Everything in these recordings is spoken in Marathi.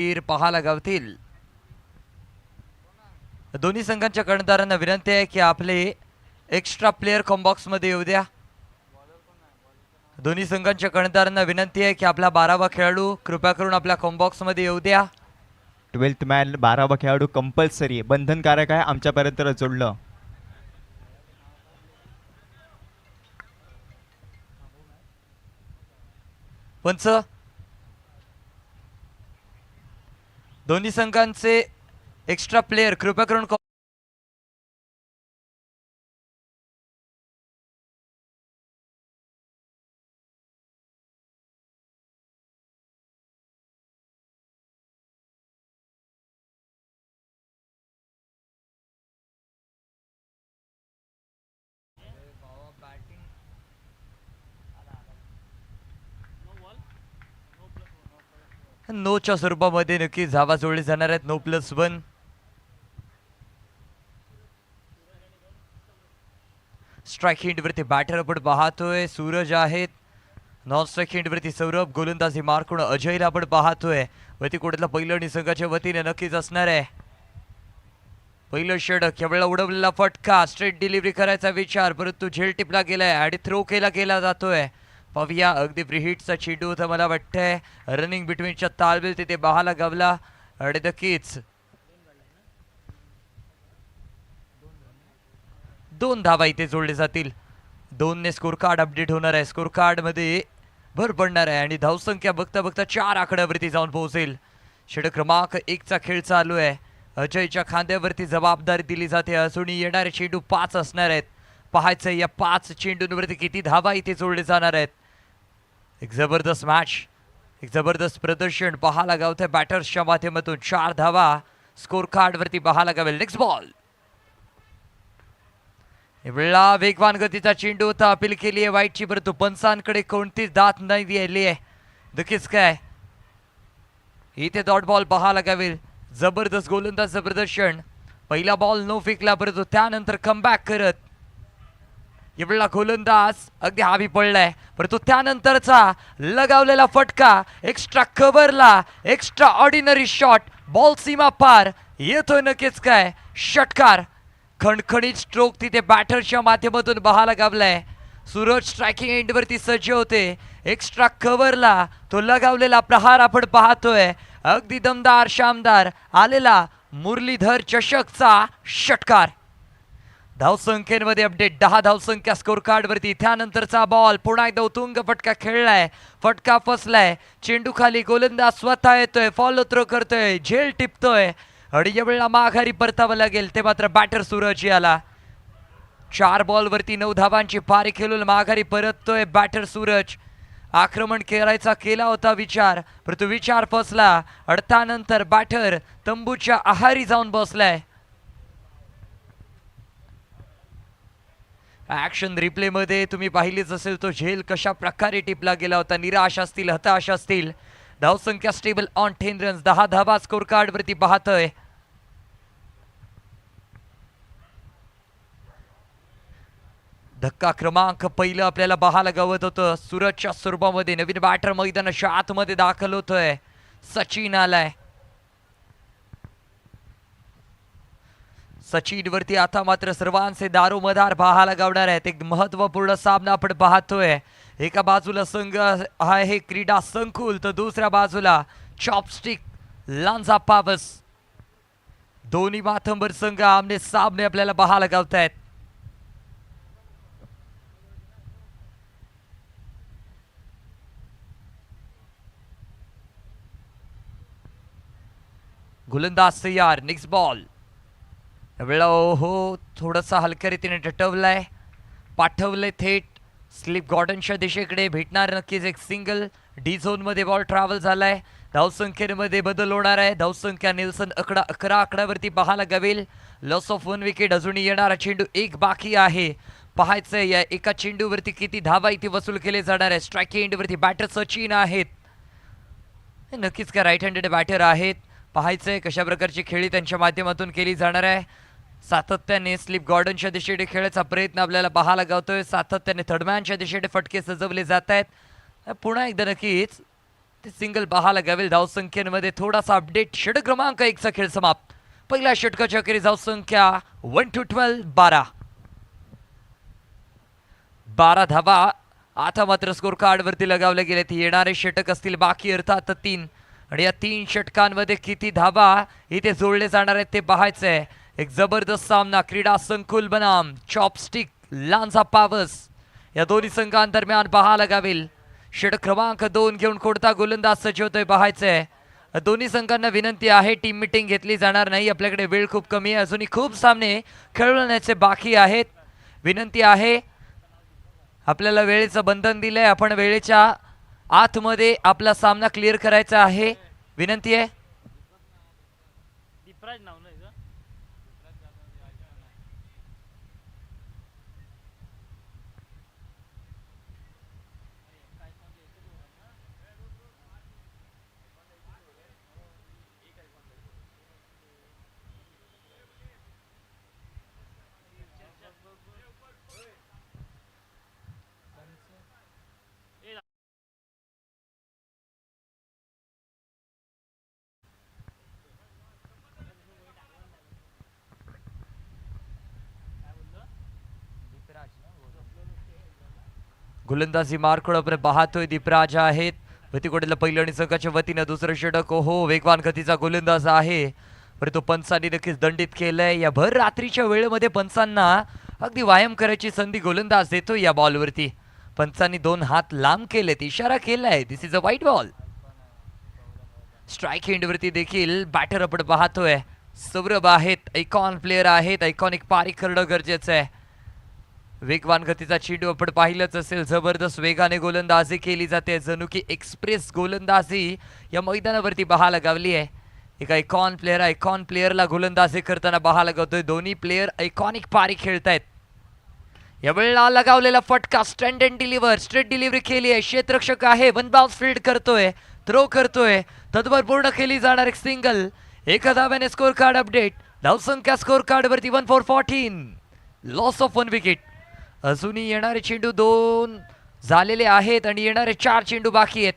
पाहायला गावतील. दोन्ही संघांच्या कर्णधारांना विनंती आहे की आपले एक्स्ट्रा प्लेयर कॉम्बॉक्स मध्ये येऊ द्या. दोन्ही संघांच्या कर्णधारांना विनंती आहे की आपला 12वा खेळाडू कृपया करून आपल्या कॉम्बॉक्स मध्ये येऊ द्या. 12th मॅन 12वा खेळाडू कंपल्सरी आहे, बंधनकारक आहे. आमच्यापर्यंत जोडलं. पंच दोन्ही संघांचे एक्स्ट्रा प्लेयर कृपया करून नोच्या स्वरूपामध्ये नक्की धावा जोडली जाणार आहेत. 9+1. स्ट्राईक हिंटवरती बॅटर आपण पाहतोय सूरज आहेत. नॉन स्ट्राईक हिंटवरती सौरभ, गोलंदाजी मार्कून अजयला आपण पाहतोय. वरती कोटला पहिलं संघाच्या वतीने नक्कीच असणार आहे. पहिलं षटक यावेळेला उडवलेला फटका, स्ट्रेट डिलिव्हरी करायचा विचार परंतु झेल टिपला गेलाय आणि थ्रो केला जातोय. पाहूया अगदी फ्रीहिटचा चेंडू होता मला वाटतंय. रनिंग बिटवीनच्या तालमेल तिथे बहाला गावला आणि नक्कीच 2 धावा इथे जोडले जातील. 2ने स्कोर कार्ड अपडेट होणार आहे. स्कोर कार्ड मध्ये भर पडणार आहे आणि धावसंख्या बघता बघता 4 आकड्यावरती जाऊन पोहोचेल. षटक क्रमांक 1चा खेळ चालू आहे. अजयच्या खांद्यावरती जबाबदारी दिली जाते. अजूनही येणारे चेंडू 5 असणार आहेत. पाहायचं या 5 चेंडूंवरती किती धावा इथे जोडले जाणार आहेत. एक जबरदस्त मॅच, एक जबरदस्त प्रदर्शन पाहायला गावतंय बॅटर्सच्या माध्यमातून. 4 धावा स्कोर कार्ड वरती पाहायला गावेल. नेक्स्ट बॉल वेळा वेगवान गतीचा चेंडू होता. अपील केली आहे वाईटची परंतु पंचांकडे कोणतीच दात नाही आली आहे. नक्कीच काय इथे डॉट बॉल पाहायला गावेल. जबरदस्त गोलंदाजचं प्रदर्शन. पहिला बॉल नो फेकला परंतु त्यानंतर कमबॅक करत एवढा गोलंदाज अगदी हावी पडलाय परंतु त्यानंतरचा लगावलेला फटका एक्स्ट्रा कव्हरला, एक्स्ट्रा ऑर्डिनरी शॉट, बॉल सीमा पार येतोय. नक्कीच काय षटकार, खणखणीत स्ट्रोक तिथे बॅटरच्या माध्यमातून बहाला गावलाय. सूरज स्ट्रायकिंग एंडवरती सज्ज होते. एक्स्ट्रा कव्हरला तो लगावलेला प्रहार आपण पाहतोय. अगदी दमदार शानदार आलेला मुरलीधर चषकचा षटकार. धावसंख्येमध्ये अपडेट 10 धावसंख्या स्कोर कार्ड वरती. त्यानंतरचा बॉल पुन्हा एकदा उतुंग फटका खेळलाय. फटका फसलाय. चेंडू खाली, गोलंदाज स्वतः येतोय, फॉलो थ्रो करतोय, झेल टिपतोय आणि यावेळेला माघारी परतावं लागेल. ते मात्र बॅटर सूरज याला 4 बॉल वरती 9 धावांची पारी खेळून माघारी परततोय बॅटर सूरज. आक्रमण करायचा केला होता विचार परंतु विचार फसला आणि त्यानंतर बॅटर तंबूच्या आहारी जाऊन बसलाय. ऍक्शन रिप्ले मध्ये तुम्ही पाहिलीच असेल तो झेल कशा प्रकारे टिपला गेला होता. निराश असतील, हताश असतील. धावसंख्या स्टेबल ऑन 10 रन्स. 10 धावा स्कोर कार्ड वरती पाहतोय. धक्का क्रमांक पहिलं आपल्याला पाहायला गावत होतं. सूरजच्या स्वरूपामध्ये नवीन बॅटर मैदानाच्या आतमध्ये दाखल होतोय. सचिन आलाय. सचिन वरती आता मात्र सर्वांचे दारोमदार पाहायला गावणार आहेत. एक महत्वपूर्ण सामना आपण पाहतोय. एका बाजूला संघ आहे क्रीडा संकुल तर दुसऱ्या बाजूला चॉपस्टिक लांजा पावस. दोन्ही माथंबर संघ आमने सामने आपल्याला पाहायला गावत आहेत. गोलंदाज तयार. नेक्स्ट बॉल वेळा हो थोडासा हलक्या रीतीने टटवलाय, पाठवलंय थेट स्लिप गॉर्डनच्या दिशेकडे. भेटणार नक्कीच एक सिंगल. डी झोन मध्ये बॉल ट्रॅव्हल झालाय. धावसंख्येमध्ये बदल होणार आहे. धावसंख्या निल्सन 11 आकड्यावरती पाहायला गावेल. Loss of 1 wicket. अजूनही येणारा चेंडू एक बाकी आहे. पाहायचंय या एका चेंडूवरती किती धावा इथे वसूल केले जाणार आहे. स्ट्राईक एंडवरती बॅटर सचिन आहेत. नक्कीच काय राईट हँडेड बॅटर आहेत. पाहायचंय कशा प्रकारची खेळी त्यांच्या माध्यमातून केली जाणार आहे. सातत्याने स्लिप गॉर्डनच्या दिशेने खेळायचा प्रयत्न आपल्याला पाहायला गावतोय. सातत्याने थर्डमॅनच्या दिशेने फटके सजवले जात आहेत. पुन्हा एकदा नक्कीच ते सिंगल पाहायला गावेल. धावसंख्येमध्ये थोडासा अपडेट. षटक क्रमांक 1 चा खेळ समाप्त. पहिल्या षटकाच्या अखेरीस धावसंख्या 1-12 12 धावा आता मात्र स्कोर कार्ड वरती लगावले गेले. येणारे षटक असतील बाकी अर्थात 3 आणि या 3 षटकांमध्ये किती धावा इथे जोडले जाणार आहेत ते पाहायचंय. एक जबरदस्त सामना क्रीडा संकुल बनाम चॉपस्टिक लांजा पावस या दोन्ही संघांदरम्यान पाहायला गावेल. षटक क्रमांक 2 घेऊन कोणता गोलंदाज सज्ज होतोय पाहायचंय. दोन्ही संघांना विनंती आहे टीम मीटिंग घेतली जाणार नाही. आपल्याकडे वेळ खूप कमी आहे. अजूनही खूप सामने खेळवण्याचे बाकी आहेत. विनंती आहे, आपल्याला वेळेचं बंधन दिलंय. आपण वेळेच्या आतमध्ये आपला सामना क्लिअर करायचा आहे. विनंती आहे. गोलंदाजी मार्कड आपण पाहतोय. दीपराज आहेत वतीकोटीला पहिलं आणि संघाच्या वतीनं दुसरं षटक. हो, वेगवान गतीचा गोलंदाज आहे. परंतु पंचांनी नक्कीच दंडित केलंय. या भर रात्रीच्या वेळेमध्ये पंचांना अगदी व्यायाम करायची संधी गोलंदाज देतो. या बॉलवरती पंचांनी 2 हात लांब केलेत, इशारा केलाय. दिस इज अ वाईट बॉल. स्ट्राईक एंडवरती देखील बॅटर आपण पाहतोय. सौरभ आहेत, आयकॉन प्लेअर आहेत. आयकॉनिक पारी करणं गरजेचं आहे. वेगवान गतीचा चेंडू आपण पाहिलंच असेल. जबरदस्त वेगाने गोलंदाजी केली जाते. जणू की एक्सप्रेस गोलंदाजी या मैदानावरती पाहायला गावली आहे. एक आयकॉन प्लेअरला गोलंदाजी करताना पाहायला गावतोय. दोन्ही प्लेअर आयकॉनिक पारी खेळतायत. यावेळेला लगावलेला फटका स्ट्रेट डिलिव्हरी केली आहे. क्षेत्ररक्षक आहे, 1 बाउन्स फील्ड करतोय, थ्रो करतोय. तत्पर पूर्ण केली जाणार एक सिंगल. एका धाव्याने स्कोर कार्ड अपडेट. धावसंख्या स्कोर कार्ड वरती 1 for 14. Loss of 1 wicket. अजूनही येणारे चेंडू 2 झालेले आहेत आणि येणारे 4 चेंडू बाकी आहेत.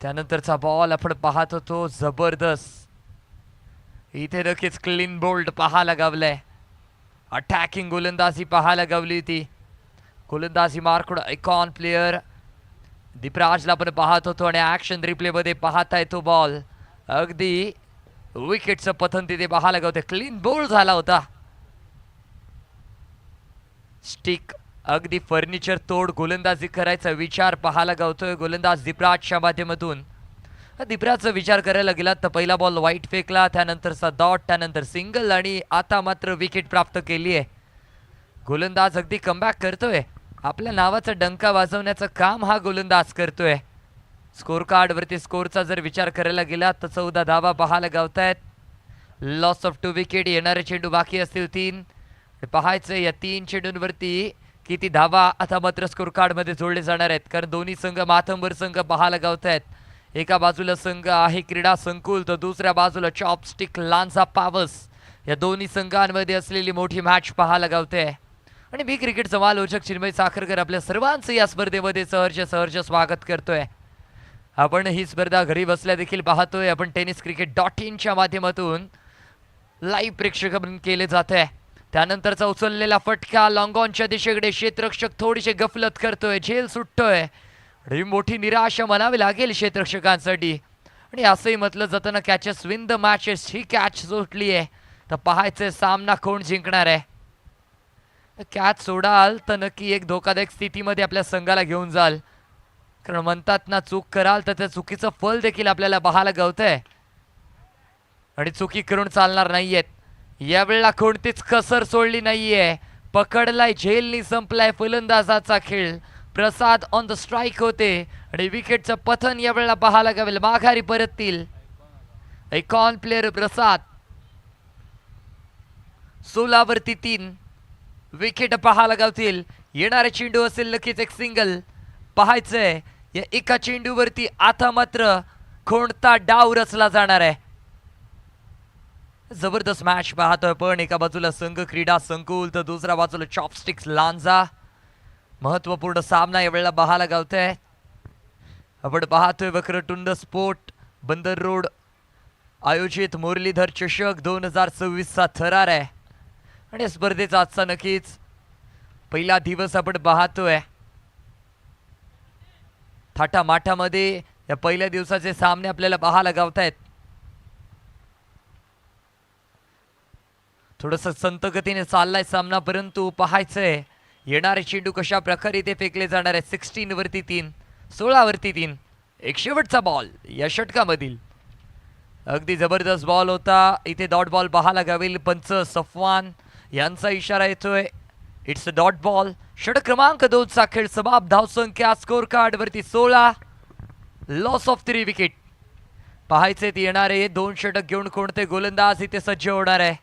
त्यानंतरचा बॉल आपण पाहत होतो. जबरदस्त इथे नक्कीच क्लीन बोल्ड पाहायला गावलंय. अटॅकिंग गोलंदाजी पाहायला गावली होती. गोलंदाजी मार्कड आयकॉन प्लेअर दीपराजला पण पाहत होतो आणि ऍक्शन रिप्ले मध्ये पाहताय तो बॉल. अगदी विकेटचं पतन तिथे पाहायला गावते. क्लीन बोल्ड झाला होता. स्टिक अगदी फर्निचर तोड गोलंदाजी करायचा विचार पाहायला गावतोय गोलंदाज दीपराजच्या माध्यमातून. दीपराजचा विचार करायला गेला तर पहिला बॉल वाईट फेकला, त्यानंतरचा डॉट, त्यानंतर सिंगल आणि आता मात्र विकेट प्राप्त केली आहे. गोलंदाज अगदी कमबॅक करतोय. आपल्या नावाचा डंका वाजवण्याचं काम हा गोलंदाज करतोय. स्कोर कार्ड वरती स्कोरचा जर विचार करायला गेला तर 14 धावा पाहायला गावतायत. Loss of 2 wicket. येणारे चेंडू बाकी असतील 3. पाहायचं या 3 चेंडूंवरती किती धावा आता मात्र स्कोर कार्ड मध्ये जोडले जाणार आहेत. कारण दोन्ही संघ माथंबर संघ पाहायला गावतायत. एका बाजूला संघ आहे क्रीडा संकुल तर दुसऱ्या बाजूला चॉपस्टिक लांजा पावस. या दोन्ही संघांमध्ये असलेली मोठी मॅच पाहायला गावते. आणि मी क्रिकेट समालोचक चिन्मय साखरकर आपल्या सर्वांचं या स्पर्धेमध्ये सहर्ष स्वागत करतोय. आपण ही स्पर्धा घरी बसल्या देखील पाहतोय. आपण tenniscricket.in च्या माध्यमातून लाईव्ह प्रेक्षक केले जात आहे. त्यानंतरचा उचललेला फटका लॉंग ऑनच्या दिशेकडे. क्षेत्ररक्षक थोडीशी गफलत करतोय, झेल सुटतोय. ही मोठी निराशा म्हणावी लागेल क्षेत्ररक्षकांसाठी. आणि असंही म्हटलं जातं ना, catches win the matches. He catch सुटली आहे तर पाहायचंय सामना कोण जिंकणार आहे. कॅच सोडाल तर नक्की एक धोकादायक स्थितीमध्ये आपल्या संघाला घेऊन जाल. कारण म्हणतात ना, चूक कराल तर त्या चुकीचं फल देखील आपल्याला पाहायला गावतंय. आणि चुकी करून चालणार नाहीयेत. यावेळेला कोणतीच कसर सोडली नाहीये. पकडलाय, झेलनी संपलाय फलंदाजाचा खेळ. प्रसाद ऑन द स्ट्राईक होते आणि विकेटचं पतन यावेळेला पाहायला गावेल. माघारी परततील आयकॉन प्लेअर प्रसाद. 16 वरती 3 विकेट पाहायला गावतील. येणारा चेंडू असेल नक्कीच एक सिंगल. पाहायचंय या एका चेंडूवरती आता मात्र कोणता डाव रचला जाणार आहे. जबरदस्त मॅच पाहतोय पण एका बाजूला संघ क्रीडा संकुल तर दुसऱ्या बाजूला चॉपस्टिक्स लांजा. महत्वपूर्ण सामना यावेळेला पाहायला गावतोय. आपण पाहतोय वक्रतुंड स्पोर्ट बंदर रोड आयोजित मुरलीधर चषक 2026चा थरार आहे आणि या स्पर्धेचा आजचा नक्कीच पहिला दिवस आपण पाहतोय. थाटामाटामध्ये या पहिल्या दिवसाचे सामने आपल्याला पाहायला गावतायत. थोडस संत गतीने चाललाय सामना परंतु पाहायचंय येणारे चेंडू कशा प्रकारे ते फेकले जाणार आहे. 16 वरती 3 16 वरती 3 एक शेवटचा बॉल या षटकामधील. अगदी जबरदस्त बॉल होता. इथे डॉट बॉल पाहायला गावेल. पंच सफवान यांचा इशारा येतोय. It's a dot ball. षटक क्रमांक 2 चा खेळ समाप्त. धावसंख्या स्कोर कार्ड वरती 16. Loss of 3 wicket. पाहायचे ते येणारे 2 षटक घेऊन कोणते गोलंदाज इथे सज्ज होणार आहे.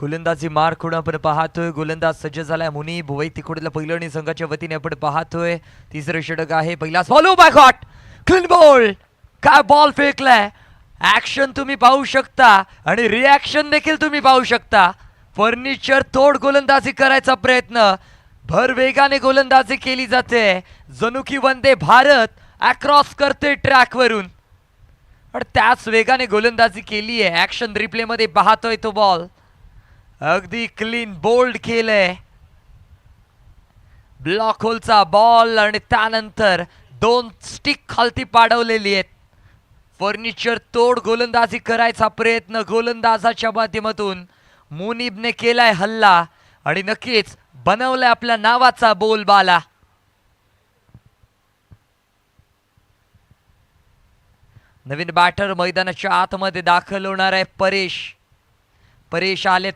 गोलंदाजी मार्क आपण पाहतोय. गोलंदाज सज्ज झालाय मुनीब वै तिकडला पहिलणी संघाच्या वतीने आपण पाहतोय. तिसरे षटक आहे. पहिला follow by got clean ball. काय बॉल फेकलाय. ऍक्शन तुम्ही पाहू शकता आणि रिॲक्शन देखील तुम्ही पाहू शकता. फर्निचर तोड गोलंदाजी करायचा प्रयत्न. भर वेगाने गोलंदाजी केली जाते. जणू की वंदे भारत अक्रॉस करते ट्रॅक वरून पण त्याच वेगाने गोलंदाजी केली आहे. ऍक्शन रिप्ले मध्ये पाहतोय तो बॉल. अगदी क्लीन बोल्ड केलंय. ब्लॉक होलचा बॉल आणि त्यानंतर 2 स्टिक खालती पाडवलेली आहेत. फर्निचर तोड गोलंदाजी करायचा प्रयत्न गोलंदाजाच्या माध्यमातून मुनीबने केलाय हल्ला आणि नक्कीच बनवलाय आपल्या नावाचा बोलबाला. नवीन बॅटर मैदानाच्या आतमध्ये दाखल होणार आहे. परेश आलेत.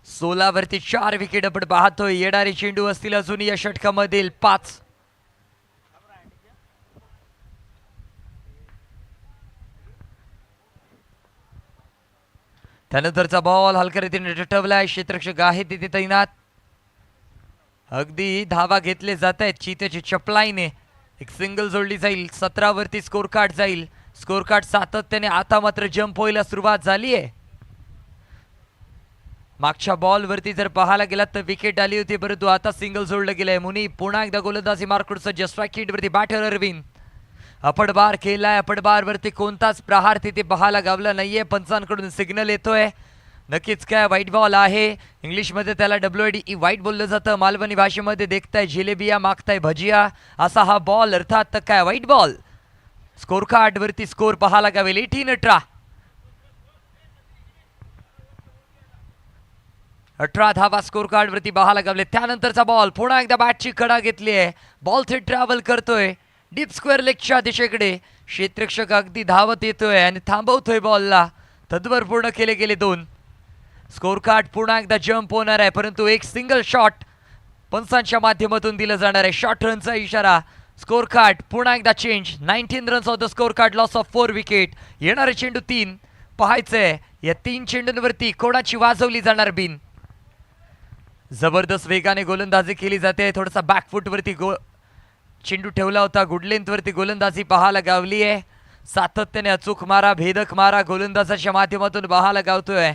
सोलावरती 4 विकेट आपण पाहतोय. येणारे चेंडू असतील अजून या षटकामधील 5. त्यानंतरचा बॉल हलक्या रीतीने टटवलाय. क्षेत्ररक्षक आहे तिथे तैनात. अगदी धावा घेतले जात आहेत. चितेची चपलाईने एक सिंगल जोडली जाईल. 17 वरती स्कोर कार्ड जाईल. स्कोर कार्ड सातत्याने आता मात्र जंप व्हायला सुरुवात झाली आहे. मागच्या बॉल वरती जर पाहायला गेलात तर विकेट आली होती परंतु आता सिंगल जोडलं गेलंय. मुनी पुन्हा एकदा गोलंदाजी मार्कवर सज्ज. स्ट्राईक वरती बॅटर अरविंद. आपण बार केलाय. आपण बार वरती कोणताच प्रहार तिथे पाहायला गावला नाहीये. पंचांकडून सिग्नल येतोय. नक्कीच काय व्हाईट बॉल आहे. इंग्लिशमध्ये त्याला WIDE व्हाईट बोललं जातं. मालवणी भाषेमध्ये देखताय जिलेबिया मागताय भजिया असा हा बॉल अर्थात तर काय व्हाईट बॉल. स्कोर कार्ड वरती स्कोर पाहायला गावेल 18-18. 18 धावा स्कोर कार्ड वरती पाहायला गावले. त्यानंतरचा बॉल पुन्हा एकदा बॅटची कडा घेतली आहे. बॉल थेट ट्रॅव्हल करतोय डीप स्क्वेअर लेगच्या दिशेकडे. क्षेत्ररक्षक अगदी धावत येतोय आणि थांबवतोय बॉलला. तद्वर पूर्ण केले गेले 2. स्कोर कार्ड पुन्हा एकदा जंप होणार आहे परंतु एक सिंगल शॉट पंचांच्या माध्यमातून दिलं जाणार आहे. शॉर्ट रनचा इशारा. स्कोर कार्ड पुन्हा एकदा change. 19 runs off the score card. Loss of 4 wicket. येणारे चेंडू 3. पाहायचंय या 3 चेंडूंवरती कोणाची वाजवली जाणार बिन. जबरदस्त वेगाने गोलंदाजी केली जाते. थोडासा बॅकफुट वरती चेंडू ठेवला होता. गुड लेंथ वरती गोलंदाजी पाहायला गावली आहे. सातत्याने अचूक मारा भेदक मारा गोलंदाजाच्या माध्यमातून पाहायला गावतोय.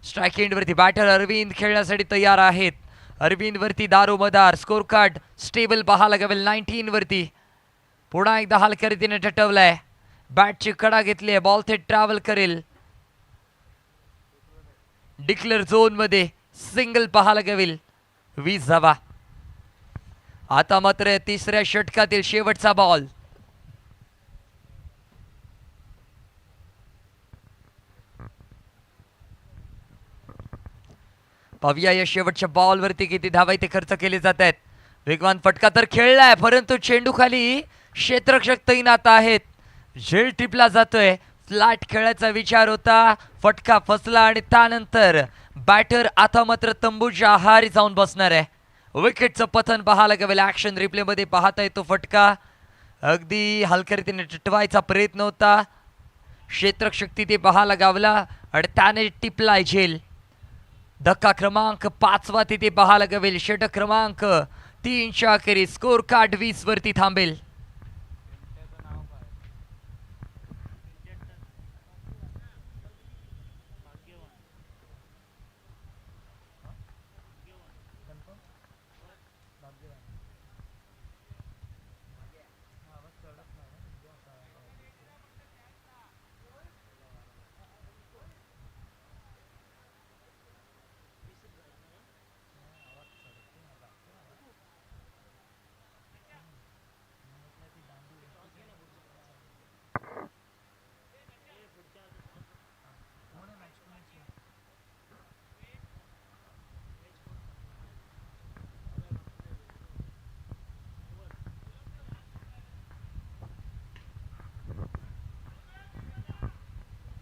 स्ट्राईक एंड वरती बॅटर अरविंद खेळण्यासाठी तयार आहेत. अरविंद वरती दारोमदार. स्कोर कार्ड स्टेबल पाहायला गावेल 19 वरती. पुन्हा एकदा हलक्या रीतीने टटवलाय. बॅटची कडा घेतली आहे. बॉल थेट ट्रॅव्हल करेल. डिक्लेअर झोन मध्ये सिंगल पाहायला गावेल 20 धावा. आता मात्र तिसऱ्या षटकातील शेवटचा बॉल. पाहूया या शेवटच्या बॉलवरती किती धावा इथे खर्च केले जात आहेत. वेगवान फटका तर खेळलाय, परंतु चेंडू खाली क्षेत्ररक्षक तैनात आहेत. झेल टिपला जातोय. फ्लॅट खेळायचा विचार होता, फटका फसला आणि त्यानंतर बॅटर आता मात्र तंबूच्या आहारी जाऊन बसणार आहे. विकेटचं पतन पाहायला गेलं. ऍक्शन रिप्ले मध्ये पाहता येतो फटका अगदी हलक्या रीतीने टिटवायचा प्रयत्न होता. क्षेत्ररक्षक तिथे पाहायला गावला आणि त्याने टिपलाय झेल. धक्का क्रमांक 5 तिथे पाहायला गवेल. षटक क्रमांक 3च्या अखेरीस स्कोर कार्ड 20 वरती थांबेल.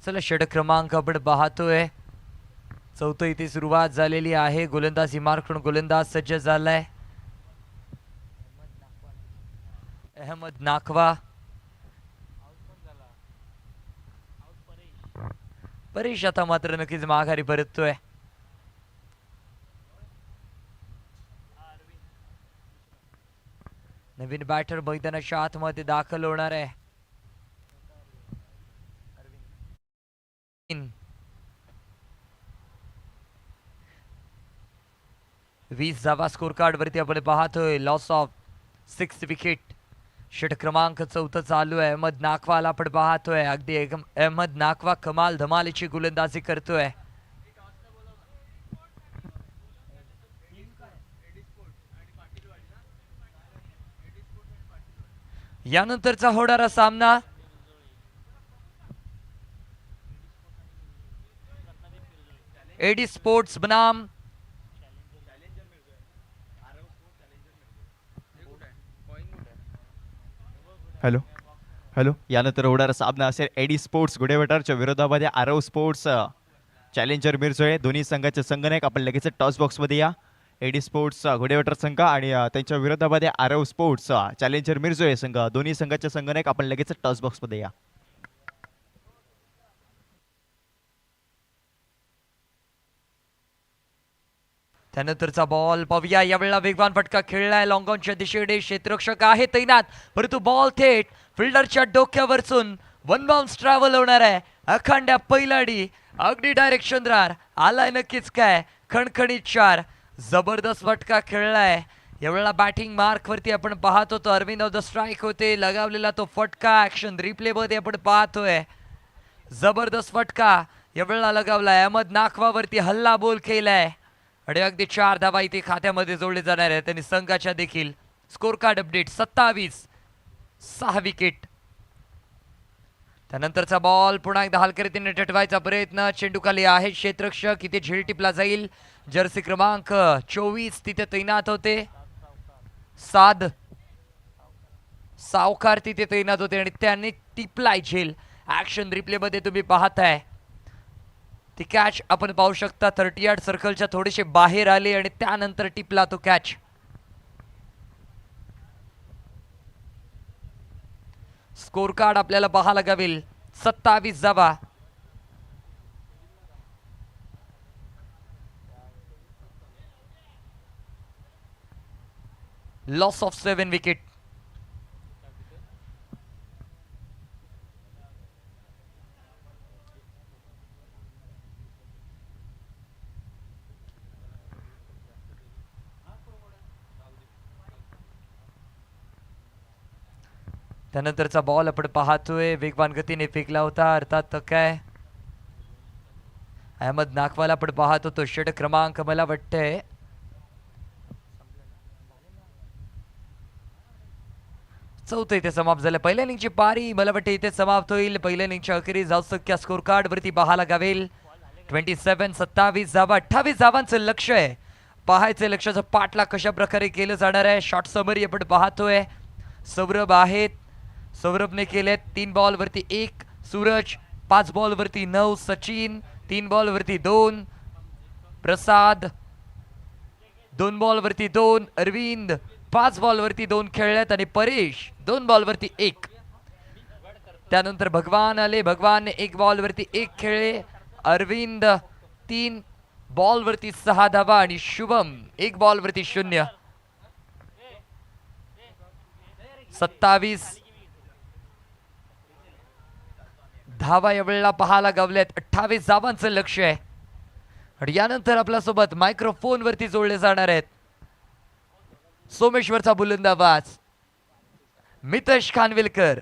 चला षटक क्रमांक आपण पाहतोय. चौथं इथे सुरुवात झालेली आहे. गोलंदाजी मार्कडून गोलंदाज सज्ज झालाय. अहमद नाखवा. परेश आता मात्र नक्कीच माघारी परततोय. नवीन बॅटर मैदानाच्या आतमध्ये दाखल होणार आहे. 20 धावा स्कोर कार्ड वरती आपण पाहतोय. Loss of 6 wicket. षटक क्रमांक 4 चालू आहे. अहमद नाखवाला आपण पाहतोय. अगदी अहमद नाखवा कमाल धमालीची गोलंदाजी करतोय. यानंतरचा होणारा सामना एडी स्पोर्ट्स बनाम हॅलो यानंतर होणारा सामना असेल एडी स्पोर्ट्स गुडेवटारच्या विरोधामध्ये आरव स्पोर्ट्स चॅलेंजर मिरजोय. दोन्ही संघाचे संघनायक आपण लगेच टॉस बॉक्समध्ये या. एडी स्पोर्ट्स घोडेवटर संघ आणि त्यांच्या विरोधामध्ये आरव स्पोर्ट्स चॅलेंजर मिरजोय संघ. दोन्ही संघाचे संघनायक आपण लगेच टॉस बॉक्समध्ये या. त्यानंतरचा बॉल पाहूया. यावेळेला वेगवान फटका खेळलाय. लॉंगॉनच्या दिशेने क्षेत्ररक्षक आहे तैनात, परंतु बॉल थेट फिल्डरच्या डोक्यावरचून 1 बाउन्स ट्रॅव्हल होणार आहे. अखंड पैलाडी अगदी डायरेक्शन द्रार आलाय नक्कीच काय. खणखणीत 4. जबरदस्त फटका खेळलाय. यावेळेला बॅटिंग मार्क वरती आपण पाहत होतो. अरविंद ऑफ द स्ट्राईक होते. लगावलेला तो फटका ऍक्शन रिप्ले मध्ये आपण पाहतोय. जबरदस्त फटका यावेळेला लगावलाय. अहमद नाखवावरती हल्ला बोल केलाय आणि अगदी 4 धावा इथे खात्यामध्ये जोडले जाणार आहे. त्यांनी संघाच्या देखील स्कोर कार्ड अपडेट 27, 6 विकेट. त्यानंतरचा बॉल पुन्हा एकदा हलक्या रीतीने टटवायचा प्रयत्न. चेंडू खाली आहे क्षेत्ररक्षक. इथे झेल टिपला जाईल. जर्सी क्रमांक 24 तिथे तैनात होते. सावकार तिथे तैनात होते आणि त्यांनी टिपलाय झेल. ऍक्शन रिप्ले मध्ये तुम्ही पाहताय ती कॅच आपण पाहू शकता. 30 यार्ड सर्कलच्या थोडेसे बाहेर आले आणि त्यानंतर टिपला तो कॅच. स्कोर कार्ड आपल्याला पाहायला गावेल 27 धावा. Loss of 7 wicket. त्यानंतरचा बॉल आपण पाहतोय. वेगवान गतीने फेकला होता. अर्थात काय अहमद नाखवाला आपण पाहत होतो. षटक क्रमांक मला वाटतंय चौथं इथे समाप्त झालं. पहिल्या इनिंगची पारी मला वाटतं इथे समाप्त होईल. पहिल्या इनिंगच्या अखेरीस जाऊसक्या स्कोर कार्ड वरती पाहायला गावेल 27 27 धावा 28 धावांचं लक्ष आहे. पाहायचं लक्षाचं पाठला कशा प्रकारे केलं जाणार आहे. शॉर्ट समरी आपण पाहतोय. सौरभ आहेत, सौरभने केलेत 3 बॉलवरती 1, सूरज 5 बॉलवरती 9, सचिन 3 बॉलवरती 2, प्रसाद 2 बॉलवरती 2, अरविंद 5 बॉलवरती 2 खेळल्यात आणि परेश 2 बॉलवरती 1. त्यानंतर भगवान आले, भगवान 1 बॉलवरती 1 खेळले, अरविंद 3 बॉलवरती 6 धावा आणि शुभम 1 बॉलवरती 0. 27 धावा यावेळेला पाहायला गावल्यात. 28 धावांचं लक्ष आहे. आणि यानंतर आपल्यासोबत मायक्रोफोन वरती जोडले जाणार आहेत सोमेश्वरचा बुलंद आवाज मितेश खानविलकर.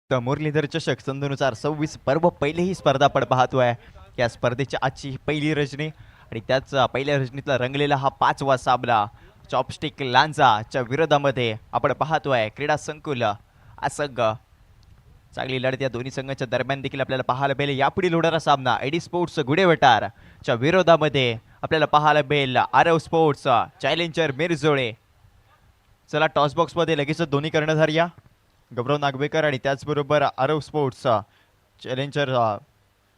मुरलीधर चषक संधूनुसार 26 पर्व पहिलीही स्पर्धा आपण पाहतोय. या स्पर्धेची आजची ही पहिली रजनी आणि त्याच पहिल्या रजनीतला रंगलेला हा 5वा सामना चॉपस्टिक लांजाच्या विरोधामध्ये आपण पाहतोय. क्रीडा संकुल हा संघ चांगली लढत या दोन्ही संघाच्या दरम्यान देखील आपल्याला पाहायला मिळेल. यापुढील होणारा सामना एडी स्पोर्ट्स गुडेवटारच्या विरोधामध्ये आपल्याला पाहायला मिळेल आरव स्पोर्ट्स चॅलेंजर मिरजोळे. चला टॉस बॉक्समध्ये लगेच दोन्ही कर्णधार या, गौरव नागवेकर आणि त्याचबरोबर आरव स्पोर्ट्स चॅलेंजर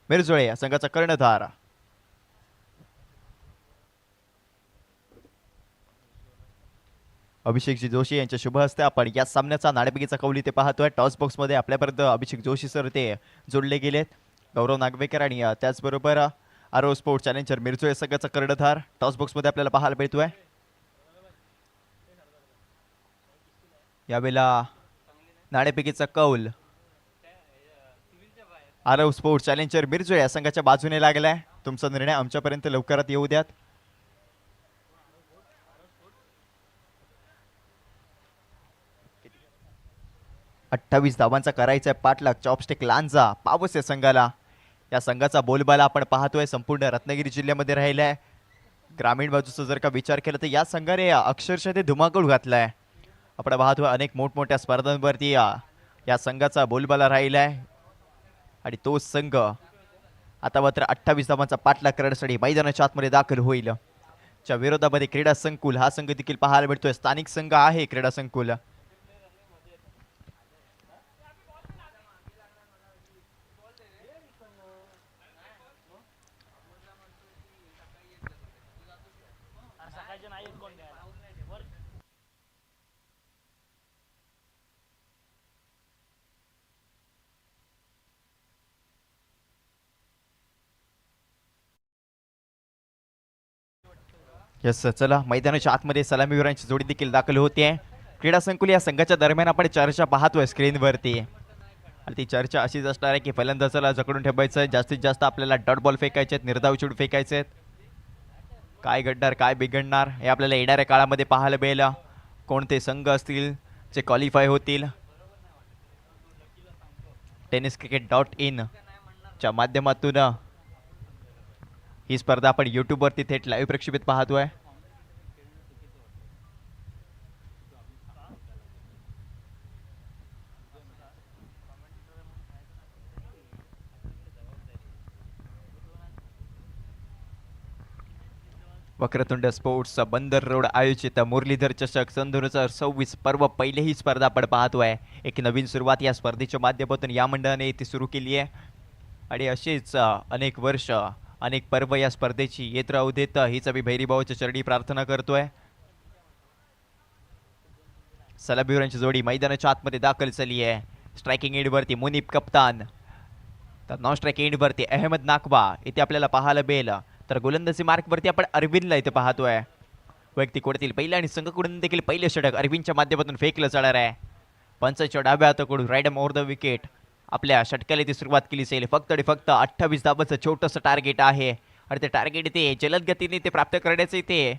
मिरजोळे या संघाचा कर्णधार. अभिषेकजी जोशी यांच्या शुभ हस्ते आपण या सामन्याचा नाणेफेकीचा कौल इथे पाहतोय. टॉस बॉक्समध्ये आपल्यापर्यंत अभिषेक जोशी सर ते जोडले गेलेत. गौरव नागवेकर आणि त्याचबरोबर आरव स्पोर्ट्स चॅलेंजर मिरजोळे संघाचा कर्णधार टॉस बॉक्समध्ये आपल्याला पाहायला मिळतोय. यावेळेला नाणेफेकीचा कौल आरव स्पोर्ट्स चॅलेंजर मिरजोळे या संघाच्या बाजूने लागलाय. तुमचा निर्णय आमच्यापर्यंत लवकरात येऊ द्यात. अठ्ठावीस धावांचा करायचा आहे पाठलाग चॉपस्टिक लांजा पावस या संघाला. या संघाचा बोलबाला आपण पाहतोय संपूर्ण रत्नागिरी जिल्ह्यामध्ये राहिलाय. ग्रामीण बाजूचा जर का विचार केला तर या संघाने अक्षरशः ते धुमाकूळ घातलाय. आपण पाहतोय अनेक मोठमोठ्या स्पर्धांवरती या संघाचा बोलबाला राहिलाय आणि तो संघ आता मात्र 28 धावांचा पाठलाग करण्यासाठी मैदानाच्या आतमध्ये दाखल होईल. च्या विरोधामध्ये क्रीडा संकुल हा संघ देखील पाहायला मिळतोय. स्थानिक संघ आहे क्रीडा संकुल. यस चला मैदानाच्या आतमध्ये सलामीवीरांची जोडी देखील दाखल होते. क्रीडा संकुल या संघाच्या दरम्यान आपण चर्चा पाहतोय स्क्रीनवरती आणि ती चर्चा अशीच असणार आहे की फलंदाजाला जकडून ठेवायचं आहे. जास्तीत जास्त आपल्याला डॉट बॉल फेकायचे आहेत, निर्धाव चूड फेकायचे आहेत. काय घडणार काय बिघडणार हे आपल्याला येणाऱ्या काळामध्ये पाहायला मिळेल. कोणते संघ असतील जे क्वालिफाय होतील. tenniscricket.in च्या माध्यमातून ही स्पर्धा आपण यूट्यूबवरती थेट लाईव्ह प्रक्षेपित पाहतोय. वक्रतुंड स्पोर्ट्स बंदर रोड आयोजित मुरलीधर चषक सन 2026 पर्व पहिलेही स्पर्धा आपण पाहतोय. एक नवीन सुरुवात या स्पर्धेच्या माध्यमातून या मंडळाने ती सुरू केली आहे आणि अशीच अनेक वर्ष अनेक पर्व या स्पर्धेची येत राहू देत हीच आम्ही भैरीभावाच्या चरणी प्रार्थना करतोय. सलामीवीरांची जोडी मैदानाच्या आतमध्ये दाखल झाली आहे. स्ट्रायकिंग एंडवरती मुनीब कप्तान तर नॉन स्ट्रायकिंग एंडवरती अहमद नाकबा इथे आपल्याला पाहायला मिळेल. तर गोलंदाजी मार्कवरती आपण अरविंदला इथे पाहतोय. वैयक्तिक कोड्यातील पहिले आणि संघकडून देखील पहिले षटक अरविंदच्या माध्यमातून फेकलं जाणार आहे. पंचांच्या डाव्या हाताकडून राईडम ओव्हर द विकेट आपल्या षटकाला ती सुरुवात केली जाईल. फक्त आणि फक्त 28 धाबाचं छोटंसं टार्गेट आहे आणि ते टार्गेट इथे जलद गतीने ते प्राप्त करण्याचे इथे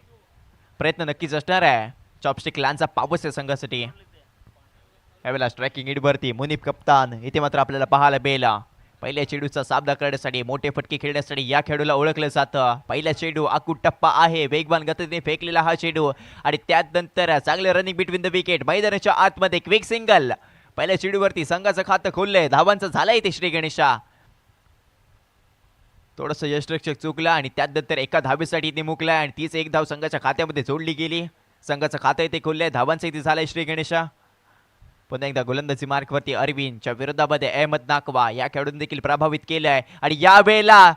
प्रयत्न नक्कीच असणार आहे. चॉपस्टिक लहानचा पावस आहे संघासाठी. यावेळेला स्ट्रायकिंग एडवरती मुनीफ कप्तान इथे मात्र आपल्याला पाहायला बेला पहिल्या चेंडूचा सामना करण्यासाठी मोठे फटके खेळण्यासाठी या खेळाडूला ओळखलं जातं. पहिला चेंडू आकूट टप्पा आहे, वेगवान गतीने फेकलेला हा चेंडू आणि त्यानंतर चांगले रनिंग बिटवीन द विकेट मैदानाच्या आतमध्ये क्विक सिंगल. पहिल्या चेंडूवरती संघाचं खातं खोललंय, धावांचं झालंय इथे श्री गणेशा. थोडंसं यष्टरक्षक चुकला आणि त्यानंतर एका धावेसाठी इथे मुकलाय आणि तीच एक धाव संघाच्या खात्यामध्ये जोडली गेली. संघाचं खातं इथे खोललंय, धावांचं इथे झालंय श्री गणेशा. पुन्हा एकदा गोलंदाजी मार्कवरती अरविंदच्या विरोधामध्ये अहमद नाकवा या खेळाडून देखील प्रभावित केलंय आणि यावेळेला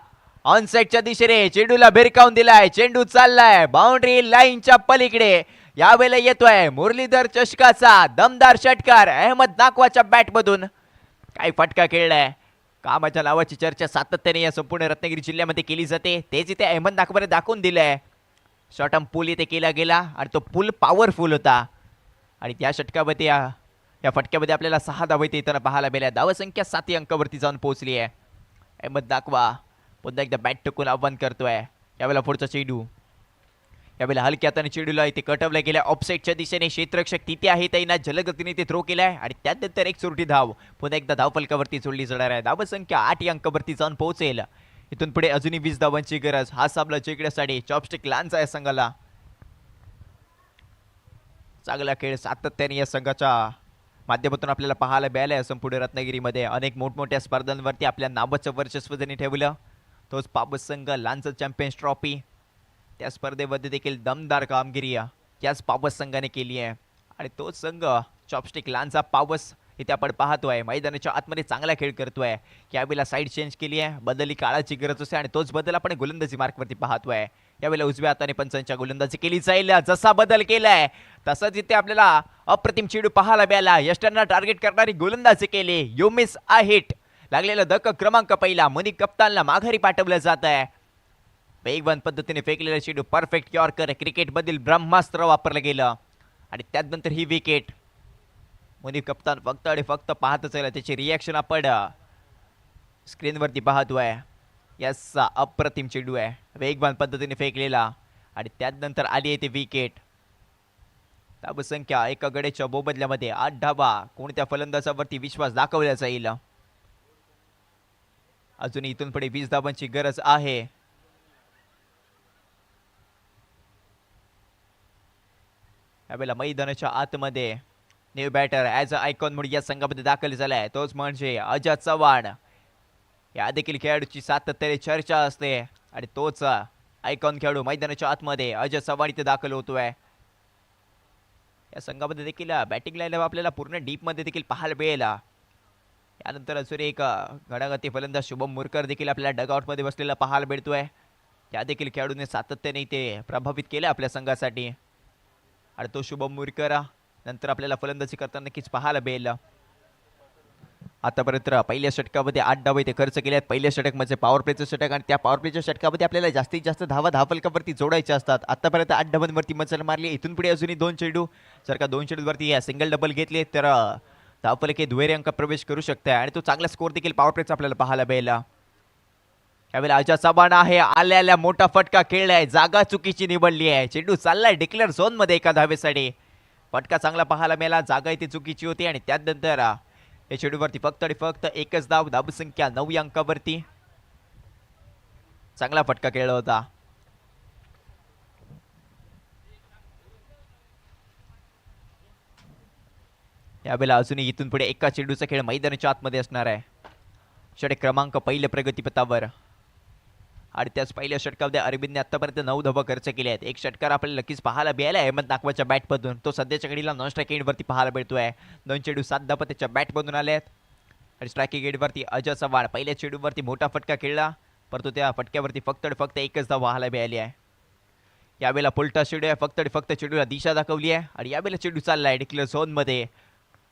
ऑनसाइडच्या दिशेने चेंडूला भिरकावून दिलाय. चेंडू चाललाय बाउंड्री लाईनच्या पलीकडे. यावेळेला येतोय मुरलीधर चषकाचा दमदार षटकार अहमद नाकवाच्या बॅटमधून. काय फटका खेळलाय. कामाच्या नावाची चर्चा सातत्याने या संपूर्ण रत्नागिरी जिल्ह्यामध्ये केली जाते, तेच इथे अहमद नाकवाने दाखवून दिलंय. शॉर्ट आर्म पूल इथे केला गेला आणि तो पूल पॉवरफुल होता आणि त्या षटकामध्ये या फटक्यामध्ये आपल्याला 6 धावा इथे येताना पाहायला मिळाल्या. धावसंख्या 7 अंकावरती जाऊन पोहोचली आहे. अहमद नाकवा पुन्हा एकदा बॅट टकून आव्हान करतोय. यावेळेला पुढचा चेंडू यावेळेला हलक्या हाताने चेंडूला इथे कटवला गेल्या ऑफसाईडच्या दिशेने. क्षेत्ररक्षक तिथे आहे त्यांना जलगतीने ते थ्रो केलाय आणि त्यानंतर एक चोरटी धाव पुन्हा एकदा धावफलकावरती जोडली जाणार आहे. धावसंख्या 8 अंकावरती जाऊन पोहोचेल. इथून पुढे अजूनही 20 धावांची गरज. हा सामना जिंकण्यासाठी चॉपस्टिक लहानचा आहे संघाला. चांगला खेळ सातत्याने या संघाच्या माध्यमातून आपल्याला पाहायला मिळालं. संपूर्ण रत्नागिरीमध्ये अनेक मोठमोठ्या स्पर्धांवरती आपल्या नावाचं वर्चस्व त्यांनी ठेवलं. तोच पाबस संघ लांचं चॅम्पियन्स ट्रॉफी त्या स्पर्धेमध्ये देखील दमदार कामगिरी याच पावस संघाने केली आहे आणि तोच संघ चॉपस्टिक लांचा पावस इथे आपण पाहतोय मैदानाच्या आतमध्ये चांगला खेळ करतोय. यावेळेला साईड चेंज केली आहे, बदली काळाची गरज असते आणि तोच बदल आपण गोलंदाजी मार्कवरती पाहतोय. यावेळेला उजव्या हाताने पंचांच्या गोलंदाजी केली जाईल. जसा बदल केलाय तसंच इथे आपल्याला अप्रतिम चेंडू पाहायला मिळाला. यष्टांना टार्गेट करणारी गोलंदाजी केली. You miss a hit. लागलेला धक्का क्रमांक पहिला मुनीफ कप्तानला माघारी पाठवलं जात आहे. वेगवान पद्धतीने फेकलेला चेंडू परफेक्ट यॉर्कर क्रिकेटमधील ब्रह्मास्त्र वापरलं गेलं आणि त्यानंतर ही विकेट. मुनीफ कप्तान फक्त आणि फक्त पाहतच आहे. त्याची रिॲक्शन आपण स्क्रीनवरती पाहतोय. याचा अप्रतिम चेंडू आहे, वेगवान पद्धतीने फेकलेला आणि त्यानंतर आली आहे ती विकेट. धावसंख्या एका गड्याच्या मोबदल्यामध्ये 8 धावा. कोणत्या फलंदाजावरती विश्वास दाखवला जाईल. अजून इथून पुढे 20 धावांची गरज आहे. यावेळेला मैदानाच्या आतमध्ये new batter as a icon म्हणून या संघामध्ये दाखल झालाय. तोच म्हणजे अजय चव्हाण. या देखील खेळाडूची सातत्याने चर्चा असते आणि तोच आयकॉन खेळाडू मैदानाच्या आतमध्ये अजय चव्हाण इथे दाखल होतोय. या संघामध्ये देखील बॅटिंग लाईन आपल्याला पूर्ण डीपमध्ये देखील पाहायला मिळेल. यानंतर अजून एक घडागती फलंदाज शुभम मुरकर देखील आपल्याला डगआउटमध्ये बसलेला पाहायला मिळतोय. या देखील खेळाडूने सातत्याने इथे प्रभावित केलं आपल्या संघासाठी आणि तो शुभम मुरकर नंतर आपल्याला फलंदाजी करताना नक्कीच पाहायला मिळेल. आतापर्यंत पहिल्या षटकामध्ये 8 धावा इथे खर्च केल्या आहेत. पहिल्या षटक म्हणजे पॉवर प्लेचं षटक आणि त्या पॉवर प्लेच्या षटकामध्ये आपल्याला जास्तीत जास्त धावा धावफलकावरती जोडायच्या असतात. आतापर्यंत 8 धावांवरती मजल मारली. इथून पुढे अजूनही 2 चेंडू जर का 2 चेंडूवरती सिंगल डबल घेतले तर धावफलक हे दुहेरी अंक प्रवेश करू शकते आणि तो चांगला स्कोर देखील पॉवर प्लेचा आपल्याला पाहायला मिळेल. यावेळेला अजय चव्हाण आहे, आल्याला मोठा फटका खेळलाय. जागा चुकीची निवडली आहे. चेंडू चाललाय डिक्लेअर झोन मध्ये एका धावेसाठी. फटका चांगला पाहायला मिळाला. जागा इथे चुकीची होती आणि त्यानंतर या चेंडूवरती फक्त आणि फक्त एकच धाव. धावसंख्या 9 अंकावरती. चांगला फटका खेळला होता. यावेळेला अजूनही इथून पुढे एका चेंडूचा खेळ मैदानाच्या आतमध्ये असणार आहे. षटक क्रमांक पहिल्या प्रगतीपथावर आणि त्याच पहिल्या षटकामध्ये अरविंदने आतापर्यंत 9 धावा खर्च केल्या आहेत. एक षटकार आपल्याला नक्कीच पाहायला मिळाला अहमद नाकवाच्या बॅटमधून. तो सध्याच्या घडीला नॉन स्ट्राईक एंडवरती पाहायला मिळतोय. 2 चेंडू 7 धावा त्याच्या बॅटमधून आले आहेत आणि स्ट्रायकिंग एंडवरती अजय चव्हाण. पहिल्या चेंडूवरती मोठा फटका खेळला परंतु त्या फटक्यावरती फक्त आणि फक्त एकच धाव पाहायला मिळाली आहे. यावेळेला पुलटा चेंडू आहे. फक्त आणि फक्त चेंडूला दिशा दाखवली आहे आणि यावेळेला चेंडू चाललाय डिक्लेअर झोनमध्ये.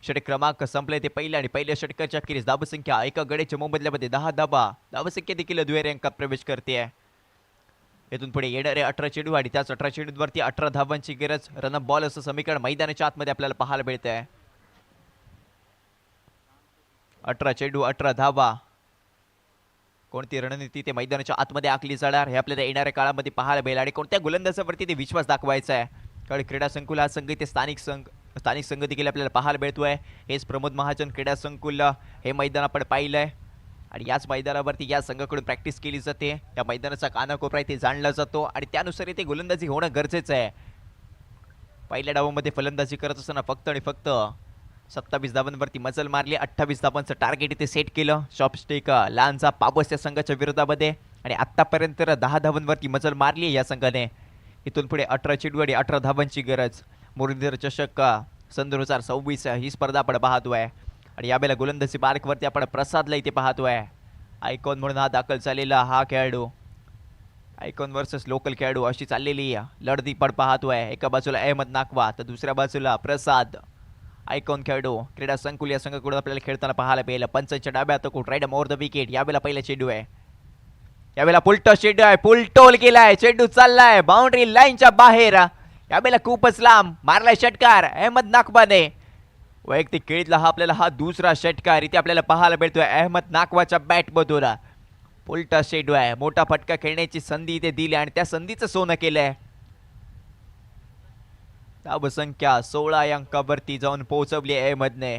षटक क्रमांक संपले ते पहिल्या आणि पहिल्या षटकाच्या अखेरीस धावसंख्या एका गड्याच्या मोबदल्यामध्ये 10 धावा. धावसंख्या देखील दुहेरी अंकात प्रवेश करते आहे. इथून पुढे येणारे 18 चेंडू आणि त्याच 18 चेंडूवरती 18 धावांची गरज. रनअप बॉल असं समीकरण मैदानाच्या आतमध्ये आपल्याला पाहायला मिळत आहे. 18 चेंडू 18 धावा. कोणती रणनीती ते मैदानाच्या आतमध्ये आखली जाणार हे आपल्याला येणाऱ्या काळामध्ये पाहायला मिळेल आणि कोणत्या गोलंदाजावरती ते विश्वास दाखवायचा आहे. कारण क्रीडा संकुल हा संघ ते स्थानिक संघ देखील आपल्याला पाहायला मिळतोय. हेच प्रमोद महाजन क्रीडा संकुल हे मैदान आपण पाहिलंय आणि याच मैदानावरती या संघाकडून प्रॅक्टिस केली जाते. या मैदानाचा कानाकोपरा इथे जाणला जातो आणि त्यानुसार इथे गोलंदाजी होणं गरजेचं आहे. पहिल्या डावामध्ये फलंदाजी करत असताना फक्त आणि फक्त 27 धावांवरती मजल मारली. 28 धावांचं टार्गेट इथे सेट केलं. शॉपस्टिक लहानचा पाबस या संघाच्या विरोधामध्ये आणि आतापर्यंत 10 धावांवरती मजल मारली या संघाने. इथून पुढे 18 चेंडू आणि 18 धावांची गरज. मुरलीधर चषक सन 2026 ही स्पर्धा आपण पाहतोय आणि यावेळेला गोलंदाजी मार्कवरती आपण प्रसादला इथे पाहतोय. आयकॉन म्हणून हा दाखल झालेला हा खेळाडू. आयकॉन वर्सेस लोकल खेळाडू अशी चाललेली लढती पण पाहतोय. एका बाजूला अहमद नाकवा तर दुसऱ्या बाजूला प्रसाद. आयकॉन खेळाडू क्रीडा संकुल या संघाकडून आपल्याला खेळताना पाहायला मिळेल. पंचांच्या डाव्या हाताकडून राईट मोर द विकेट. यावेळेला पहिला चेंडू आहे. यावेळेला पुलटो चेंडू आहे. पुलटोल केलाय. चेंडू चाललाय बाउंड्री लाईनच्या बाहेर. यावेळेला खूपच लांब मारलाय षटकार अहमद नाकवाने. वैयक्तिक खेळीतला हा आपल्याला हा दुसरा षटकार इथे आपल्याला पाहायला मिळतोय अहमद नाकवाच्या बॅट मधून. पुलटा चेंडू आहे. मोठा फटका खेळण्याची संधी इथे दिली आणि त्या संधीचं सोनं केलंय. धावसंख्या 16 अंकावरती जाऊन पोहोचवली अहमदने.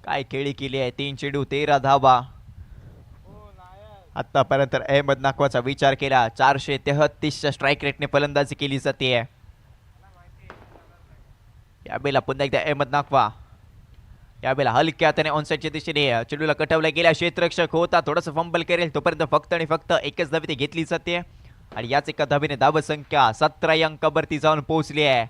काय खेळी केली आहे. 3 चेंडू 13 धावा. आतापर्यंत अहमद नाकवाचा विचार केला 433च्या स्ट्राईक रेटने फलंदाजी केली जाते. यावेळेला पुन्हा एकदा अहमद नाकवा. यावेळेला हलक्या हाताने ऑनसाईडच्या दिशेने चेंडूला कटवला गेला. क्षेत्ररक्षक होता थोडंसं फंबल करेल तोपर्यंत फक्त आणि फक्त एकच धाव इथे घेतली जाते आणि याच एका धावेने धावसंख्या 17 अंकावरती जाऊन पोहोचली आहे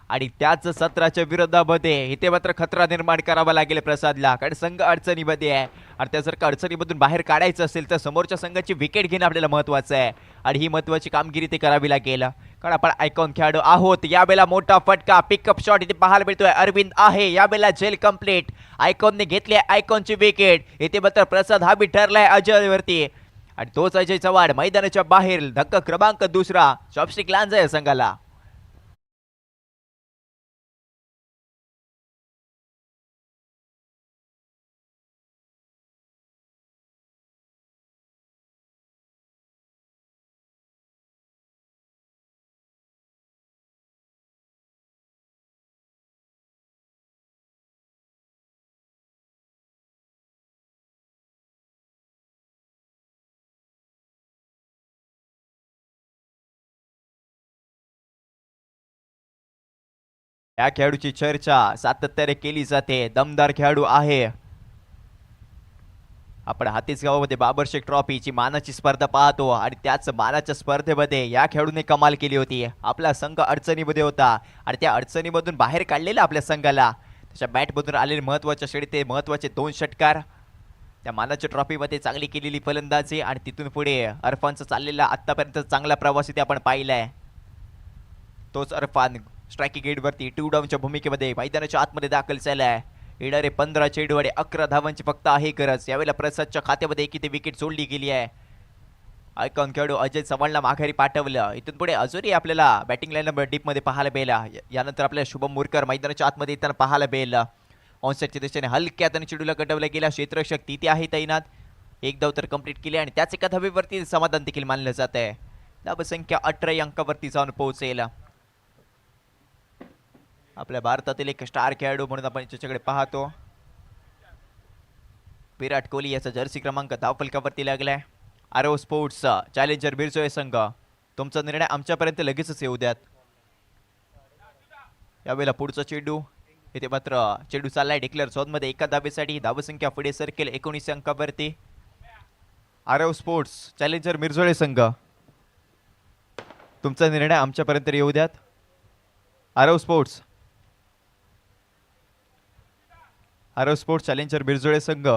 आणि त्याच 17च्या विरोधामध्ये इथे मात्र खतरा निर्माण करावा लागेल प्रसादला. कारण संघ अडचणीमध्ये आहे आणि त्या जर का अडचणीमधून बाहेर काढायचं असेल तर समोरच्या संघाची विकेट घेणं आपल्याला महत्वाचं आहे आणि ही महत्वाची कामगिरी ते करावी लागेल. कारण आपण आयकॉन खेळाडू आहोत. यावेळेला मोठा फटका पिकअप शॉट इथे पाहायला मिळतोय. अरविंद आहे. यावेळेला झेल कंप्लीट. आयकॉनने घेतली आयकॉनची विकेट. इथे मात्र प्रसाद हा बी ठरलाय अजयवरती आणि तोच अजय चव्हाण मैदानाच्या बाहेर. धक्का क्रमांक 2 चॉपस्टिक लांजा या संघाला. या खेळाडूची चर्चा सातत्याने केली जाते. दमदार खेळाडू आहे. आपण हातीच गावामध्ये बाबरशेख ट्रॉफीची मानाची स्पर्धा पाहतो आणि त्याच मानाच्या स्पर्धेमध्ये या खेळाडूने कमाल केली होती. आपला संघ अडचणीमध्ये होता आणि त्या अडचणीमधून बाहेर काढलेला आपल्या संघाला. त्याच्या बॅटमधून आलेले महत्त्वाच्या षटके ते महत्त्वाचे 2 षटकार. त्या मानाच्या ट्रॉफीमध्ये चांगली केलेली फलंदाजी आणि तिथून पुढे अरफानचा चाललेला आतापर्यंत चांगला प्रवास इथे आपण पाहिलाय. तोच अरफान स्ट्रायकिंग गेटवरती 2 डाऊनच्या भूमिकेमध्ये मैदानाच्या आतमध्ये दाखल झालाय. येणारे 15 चेंडू आणि 11 धावांची फक्त आहे गरज. यावेळेला प्रसादच्या खात्यामध्ये एक इथे विकेट सोडली गेली आहे. आयकॉन खेळाडू अजय चव्हाणला माघारी पाठवलं. इथून पुढे अजूनही आपल्याला बॅटिंग लाईन डीपमध्ये पाहायला मिळेल. यानंतर आपल्याला शुभम मुरकर मैदानाच्या आतमध्ये येताना पाहायला मिळेल. ऑनसाईडच्या दिशेने हलक्या हाताने चेंडूला कटवला गेला. क्षेत्ररक्षक तिथे आहे तैनात. एक धाव तर कंप्लीट केली आणि त्याच एका धावेवरती समाधान देखील मानलं जात आहे. धावसंख्या 18 अंकावरती जाऊन पोहोचेल. आपल्या भारतातील एक स्टार खेळाडू म्हणून आपण त्याच्याकडे पाहतो. विराट कोहली याचा जर्सी क्रमांक धावफलकावरती लागलाय. आरव स्पोर्ट्स चॅलेंजर बिरजोय संघ. तुमचा निर्णय आमच्यापर्यंत लगेचच येऊ द्यात. यावेळेला पुढचा चेंडू. इथे मात्र चेंडू चाललाय डिक्लेअर झोनमध्ये एका धावेसाठी. धावसंख्या पुढे सरकेल 19 अंकावरती. आरव स्पोर्ट्स चॅलेंजर मिरजोळे संघ. तुमचा निर्णय आमच्यापर्यंत येऊ द्यात. आरव स्पोर्ट्स चॅलेंजर बिरजोळे संघ.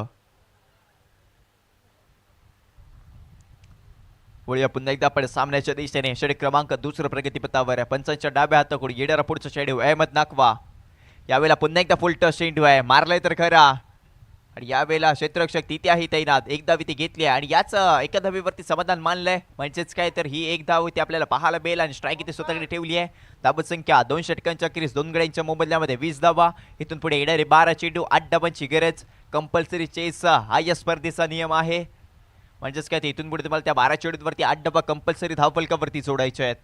वळूया पुन्हा एकदा आपण सामन्याच्या दिशेने. षटक क्रमांक 2 प्रगतीपथावर. पंचांच्या डाव्या हाताकडून येणारा पुढचा चेंडू अहमद नाकवा. यावेळेला पुन्हा एकदा फुल टच चेंडू आहे. मारलाय तर खरा आणि यावेळेला क्षेत्ररक्षक तिथे आहे तैनात. एक धाव इथे घेतली आहे आणि याच एका धावीवरती समाधान मानलंय. म्हणजेच काय तर ही एक धाव इथे आपल्याला पाहायला मिळेल आणि स्ट्राईक इथे स्वतःकडे ठेवली आहे. धावत संख्या 2 षटकांच्या अखेरीस 2 गड्यांच्या मोबदल्यामध्ये 20 धावा. इथून पुढे येणारे 12 चेंडू 8 धावांची गरज. कंपल्सरी चेस हा या स्पर्धेचा नियम आहे. म्हणजेच काय इथून पुढे तुम्हाला त्या 12 चेंडूवरती 8 धावा कंपल्सरी धावफलकावरती सोडायच्या आहेत.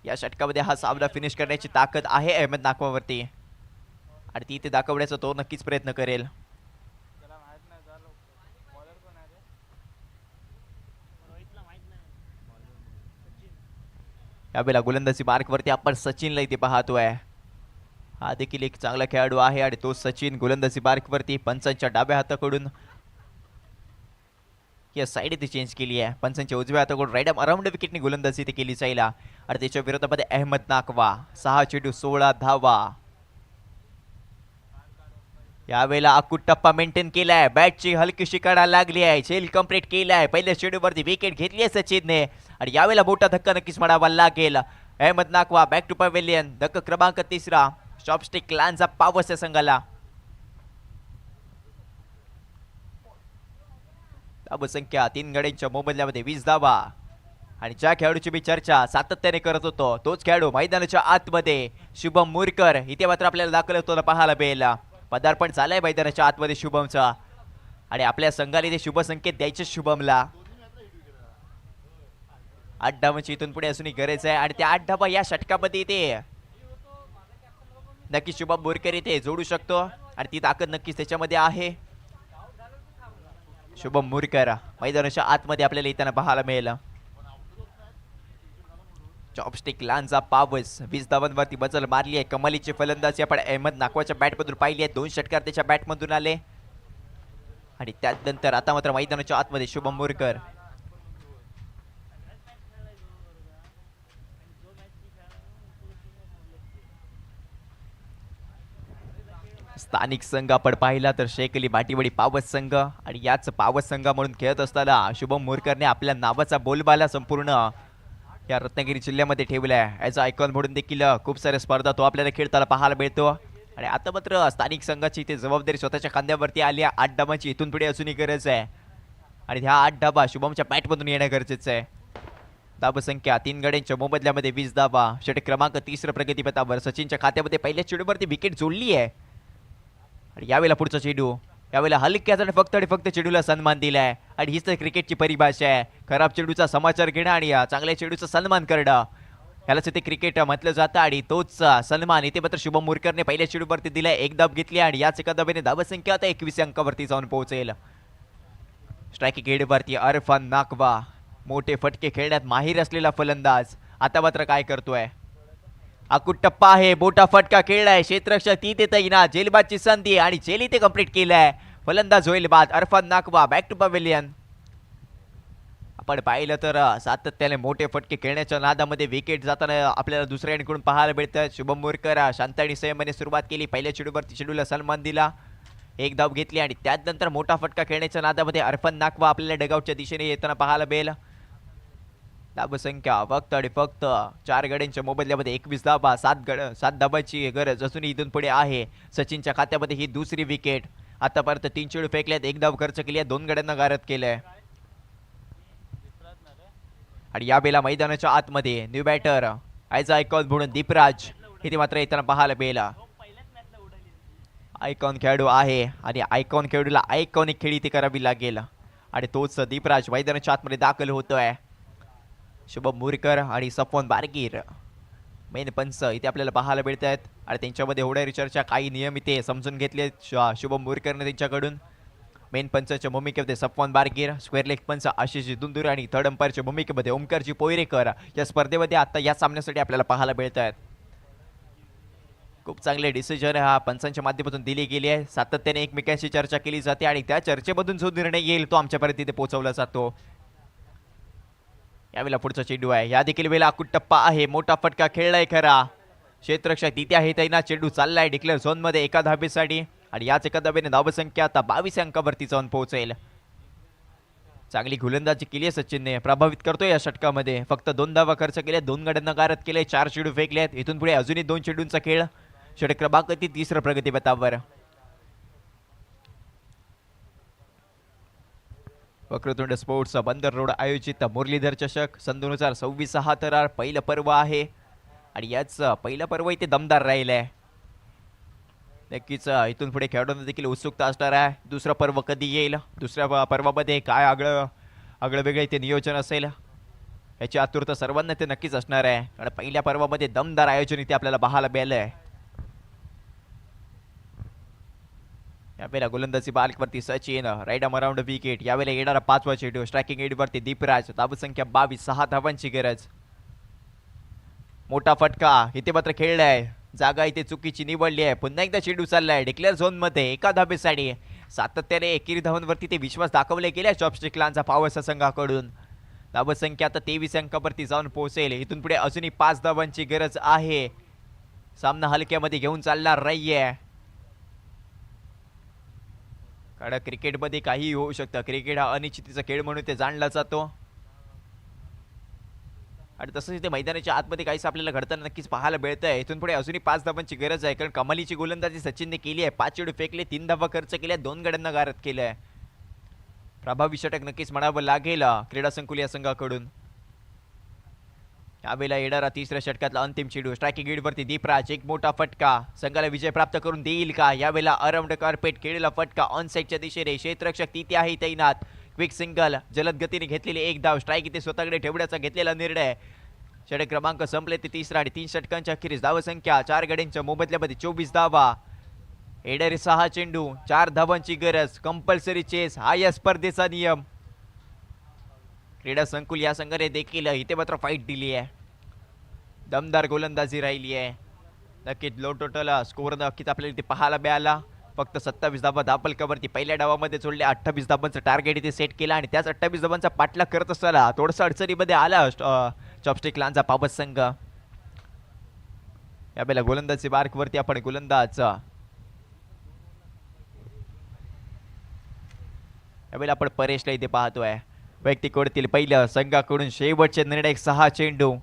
या षटकामध्ये हा सामना फिनिश करण्याची ताकद आहे अहमद नाकवावरती आणि ती ते दाखवण्याचा तो नक्कीच प्रयत्न करेल. यावेळेला गोलंदाजी मार्कवरती आपण सचिनला इथे पाहतोय. हा देखील एक चांगला खेळाडू आहे आणि तो सचिन गोलंदाजी मार्कवरती पंचांच्या डाव्या हाताकडून या साईड इथे चेंज केली आहे. पंचांच्या उजव्या हाताकडून राईट आर्म अराउंड विकेटने गोलंदाजी इथे केली जाईल आणि त्याच्या विरोधामध्ये अहमद नाकवा 6 चेंडू 16 धावा. यावेळेला अकूट टप्पा मेंटेन केलाय. बॅटची हलकीशी कडा लागली आहे. झेल कंप्लीट केलाय. पहिल्या चेंडूवरती विकेट घेतली आहे सचिनने आणि यावेळेला मोठा धक्का नक्कीच म्हणावा लागेल. Ahmed Naqvi back to pavilion. धक्का क्रमांक 3 चॉपस्टिक लांजा पावस या संघाला. धावसंख्या 3 गड्यांच्या मोबदल्यामध्ये 20 धावा आणि ज्या खेळाडूची मी चर्चा सातत्याने करत होतो तोच खेळाडू मैदानाच्या आतमध्ये शुभम मुरकर इथे मात्र आपल्याला दाखल होतो पाहायला मिळेल. पदार्पण झालंय मैदानाच्या आतमध्ये शुभमचा आणि आपल्या संघाला इथे शुभ संकेत द्यायचे शुभमला. 8 धावांची इथून पुढे असूनही गरज आहे आणि त्या 8 धावा या षटकामध्ये इथे नक्की शुभम मुरकर इथे जोडू शकतो आणि ती ताकद नक्कीच त्याच्यामध्ये आहे. शुभम मुरकर मैदानाच्या आतमध्ये आपल्याला येताना पाहायला मिळेल. चॉपस्टिक लांजा पावस 20 धावांवरती बचल मारली आहे. कमालीची फलंदाजी आपण अहमद नाकवाच्या बॅटमधून पाहिली आहे. 2 षटकार त्याच्या बॅटमधून आले आणि त्यानंतर आता मात्र मैदानाच्या आतमध्ये शुभम मुरकर. स्थानिक संघ आपण पाहिला तर शेख अली भाटीवाडी पावस संघ आणि याच पावस संघ म्हणून खेळत असताना शुभम मुरकरने आपल्या नावाचा बोलबाला संपूर्ण या रत्नागिरी जिल्ह्यामध्ये ठेवला आहे. ॲज आयकॉन म्हणून देखील खूप साऱ्या स्पर्धा तो आपल्याला खेळताना पाहायला मिळतो आणि आता मात्र स्थानिक संघाची इथे जबाबदारी स्वतःच्या खांद्यावरती आली आहे. 8 धावांची इथून पुढे असूनही गरज आहे आणि ह्या 8 धावा शुभमच्या बॅटमधून येणं गरजेचं आहे. धावसंख्या 3 गड्यांच्या मोबदल्यामध्ये 20 धावा. षटक क्रमांक 3 प्रगतीपथावर सचिनच्या खात्यामध्ये पहिल्या चेंडूवरती विकेट जोडली आहे आणि यावेळेला पुढचा चेंडू. यावेळेला हलक्याच आणि फक्त चेंडूला सन्मान दिलाय आणि हीच तर क्रिकेटची परिभाषा आहे. खराब चेंडूचा समाचार घेणं आणि चांगल्या चेंडूचा सन्मान करणं यालाच इथे क्रिकेट म्हटलं जातं आणि तोच सन्मान इथे मात्र शुभम मुरकरने पहिल्या चेंडूवरती दिलाय. 1 धाव घेतली आणि याच एका धावेने धावसंख्या आता 21 अंकावरती जाऊन पोहोचेल. स्ट्रायकिंग एंडवरती अरफान नाकवा मोठे फटके खेळण्यात माहीर असलेला फलंदाज आता मात्र काय करतोय. अकूट टप्पा आहे. मोठा फटका खेळलाय. क्षेत्ररक्षक ती देता येईना. जेलबादची संधी आणि जेल इथे कंप्लीट केलाय. फलंदाज होईल बाद. Arfan Naqvi back to pavilion. आपण पाहिलं तर सातत्याने मोठे फटके खेळण्याच्या नादामध्ये विकेट जाताना आपल्याला दुसऱ्या एंडकडून पाहायला मिळतं. शुभम मुरकर शांत आणि संयमाने सुरुवात केली. पहिल्या चेंडूवरती चेंडूला सन्मान दिला. 1 धाव घेतली आणि त्यानंतर मोठा फटका खेळण्याच्या नादामध्ये अरफान नाकवा आपल्याला डगआउटच्या दिशेने येताना पाहायला मिळेल. धावसंख्या फक्त आणि फक्त 4 गड्यांच्या मोबदल्यामध्ये 21 धावा. 7 धावांची गरज असून इथून पुढे आहे. सचिनच्या खात्यामध्ये ही दुसरी विकेट. आतापर्यंत 3 चेंडू फेकल्यात. 1 धाव खर्च केली आहे. 2 गड्यांना गारद केलंय आणि यावेळेला मैदानाच्या आतमध्ये न्यू बॅटर ॲज आयकॉन म्हणून दीपराज इथे मात्र येताना पाहायला मिळेल. आयकॉन खेळाडू आहे आणि आयकॉन खेळाडूला आयकॉनिक खेळी ती करावी लागेल आणि तोच दीपराज मैदानाच्या आतमध्ये दाखल होतोय. शुभम मुरकर आणि सफवान बारगीर मेन पंच इथे आपल्याला पाहायला मिळत आहेत आणि त्यांच्यामध्ये होणारी चर्चा काही नियम इथे समजून घेतले शुभम मुरकरने त्यांच्याकडून. मेन पंचाच्या भूमिकेमध्ये सफवान बारगीर, स्क्वेअर लेग पंच आशिष दुंदुर आणि थर्ड अंपायरच्या भूमिकेमध्ये ओमकारजी पोयरेकर या स्पर्धेमध्ये आता या सामन्यासाठी आपल्याला पाहायला मिळत आहेत. खूप चांगले डिसिजन हा पंचांच्या माध्यमातून दिली गेली आहे. सातत्याने एकमेकांशी चर्चा केली जाते आणि त्या चर्चेमधून जो निर्णय येईल तो आमच्यापर्यंत इथे पोहोचवला जातो. यावेळेला पुढचा चेंडू आहे. या देखील वेळेला अकूट टप्पा आहे. मोठा फटका खेळलाय खरा. क्षेत्ररक्षक तिथे आहे तैनात. चेंडू चाललाय डिक्लेअर झोन मध्ये एका धाबेसाठी आणि याच एका धाबेने धावसंख्या आता 22 अंकावरती जाऊन पोहोचेल. चांगली गोलंदाजी केली आहे सचिनने. प्रभावित करतोय या षटकामध्ये. फक्त 2 धावा खर्च केल्या. 2 गड्यांना गारद केले. 4 चेंडू फेकलेत. इथून पुढे अजूनही 2 चेंडूंचा खेळ. षटक क्रमांक 3 प्रगतीपथावर. वक्रतुंड स्पोर्ट्स बंदर रोड आयोजित मुरलीधर चषक सन 2026 हा तर पहिलं पर्व आहे आणि याच पहिलं पर्व इथे दमदार राहिलंय. नक्कीच इथून पुढे खेळाडूंना देखील उत्सुकता असणार आहे. दुसरं पर्व कधी येईल, दुसऱ्या पर्वामध्ये काय आगळं वेगळं इथे नियोजन असेल याची आतुरता सर्वांना ते नक्कीच असणार आहे. कारण पहिल्या पर्वामध्ये दमदार आयोजन इथे आपल्याला पाहायला मिळालंय. यावेळेला गोलंदाजी बालकवरती Sachin, right arm around wicket. यावेळेला येणारा 5वा चेंडू स्ट्रायकिंग एंडवरती दीपराज. धावसंख्या 22, 6 धावांची गरज. मोठा फटका इथे मात्र खेळलाय, जागा इथे चुकीची निवडली आहे. पुन्हा एकदा चेंडू चाललाय डिक्लेअर झोन मध्ये एका धाबेसाठी. सातत्याने एकेरी धावांवरती ते विश्वास दाखवले गेले चॉपस्टिक लांचा पावसा संघाकडून. धावसंख्या आता 23 अंकावरती जाऊन पोहोचेल. इथून पुढे अजूनही 5 धावांची गरज आहे. सामना हलक्यामध्ये घेऊन चालणार नाहीये, कारण क्रिकेटमध्ये काहीही होऊ शकतं. क्रिकेट हा अनिश्चितीचा खेळ म्हणून ते जाणला जातो आणि तसंच इथे मैदानाच्या आतमध्ये काहीच आपल्याला घडताना नक्कीच पाहायला मिळतंय. इथून पुढे अजूनही 5 धावांची गरज आहे, कारण कमालीची गोलंदाजी सचिनने केली आहे. 5 चेंडू फेकले, 3 धावा खर्च केल्या, 2 गड्यांना गारद केलंय. प्रभावी षटक नक्कीच म्हणावं लागेल क्रीडा संकुल या संघाकडून. यावेळेला येणारा तिसऱ्या षटकातला अंतिम चेंडू स्ट्रायकिंग एंडवरती दीपराज. एक मोठा फटका संघाला विजय प्राप्त करून देईल का? यावेळेला अराउंड कार्पेट केलेला फटका ऑन साइडच्या दिशेने. क्षेत्ररक्षक तिथे आहे तैनात. क्विक सिंगल, जलद गतीने घेतलेली एक धाव. स्ट्राईक इथे स्वतःकडे ठेवण्याचा घेतलेला निर्णय. षटक क्रमांक संपले ते तिसरा आणि 3 षटकांच्या अखेरीस धावसंख्या 4 गड्यांच्या मोबदल्यामध्ये 24 धावा. येणारे 6 चेंडू, 4 धावांची गरज. कंपल्सरी चेस हा या स्पर्धेचा नियम. क्रीडा संकुल या संघाने देखील इथे मात्र फाईट दिली आहे. दमदार गोलंदाजी राहिली आहे. नक्कीच लो टोटल स्कोर नक्कीच आपल्याला इथे पाहायला मिळाला. फक्त 27 धावा धापलकावरती पहिल्या डावामध्ये जोडले. 28 धावांचं टार्गेट इथे सेट केला आणि त्याच 28 धावांचा पाठलाग करत असताना थोडंसं अडचणीमध्ये आला चॉपस्टिक लांचा पावस संघ. यावेळेला गोलंदाजी मार्कवरती आपण गोलंदाज यावेळेला आपण परेशला इथे पाहतोय. वैयक्तिक ओढतील पहिलं संघाकडून शेवटचे निर्णायक 6 चेंडू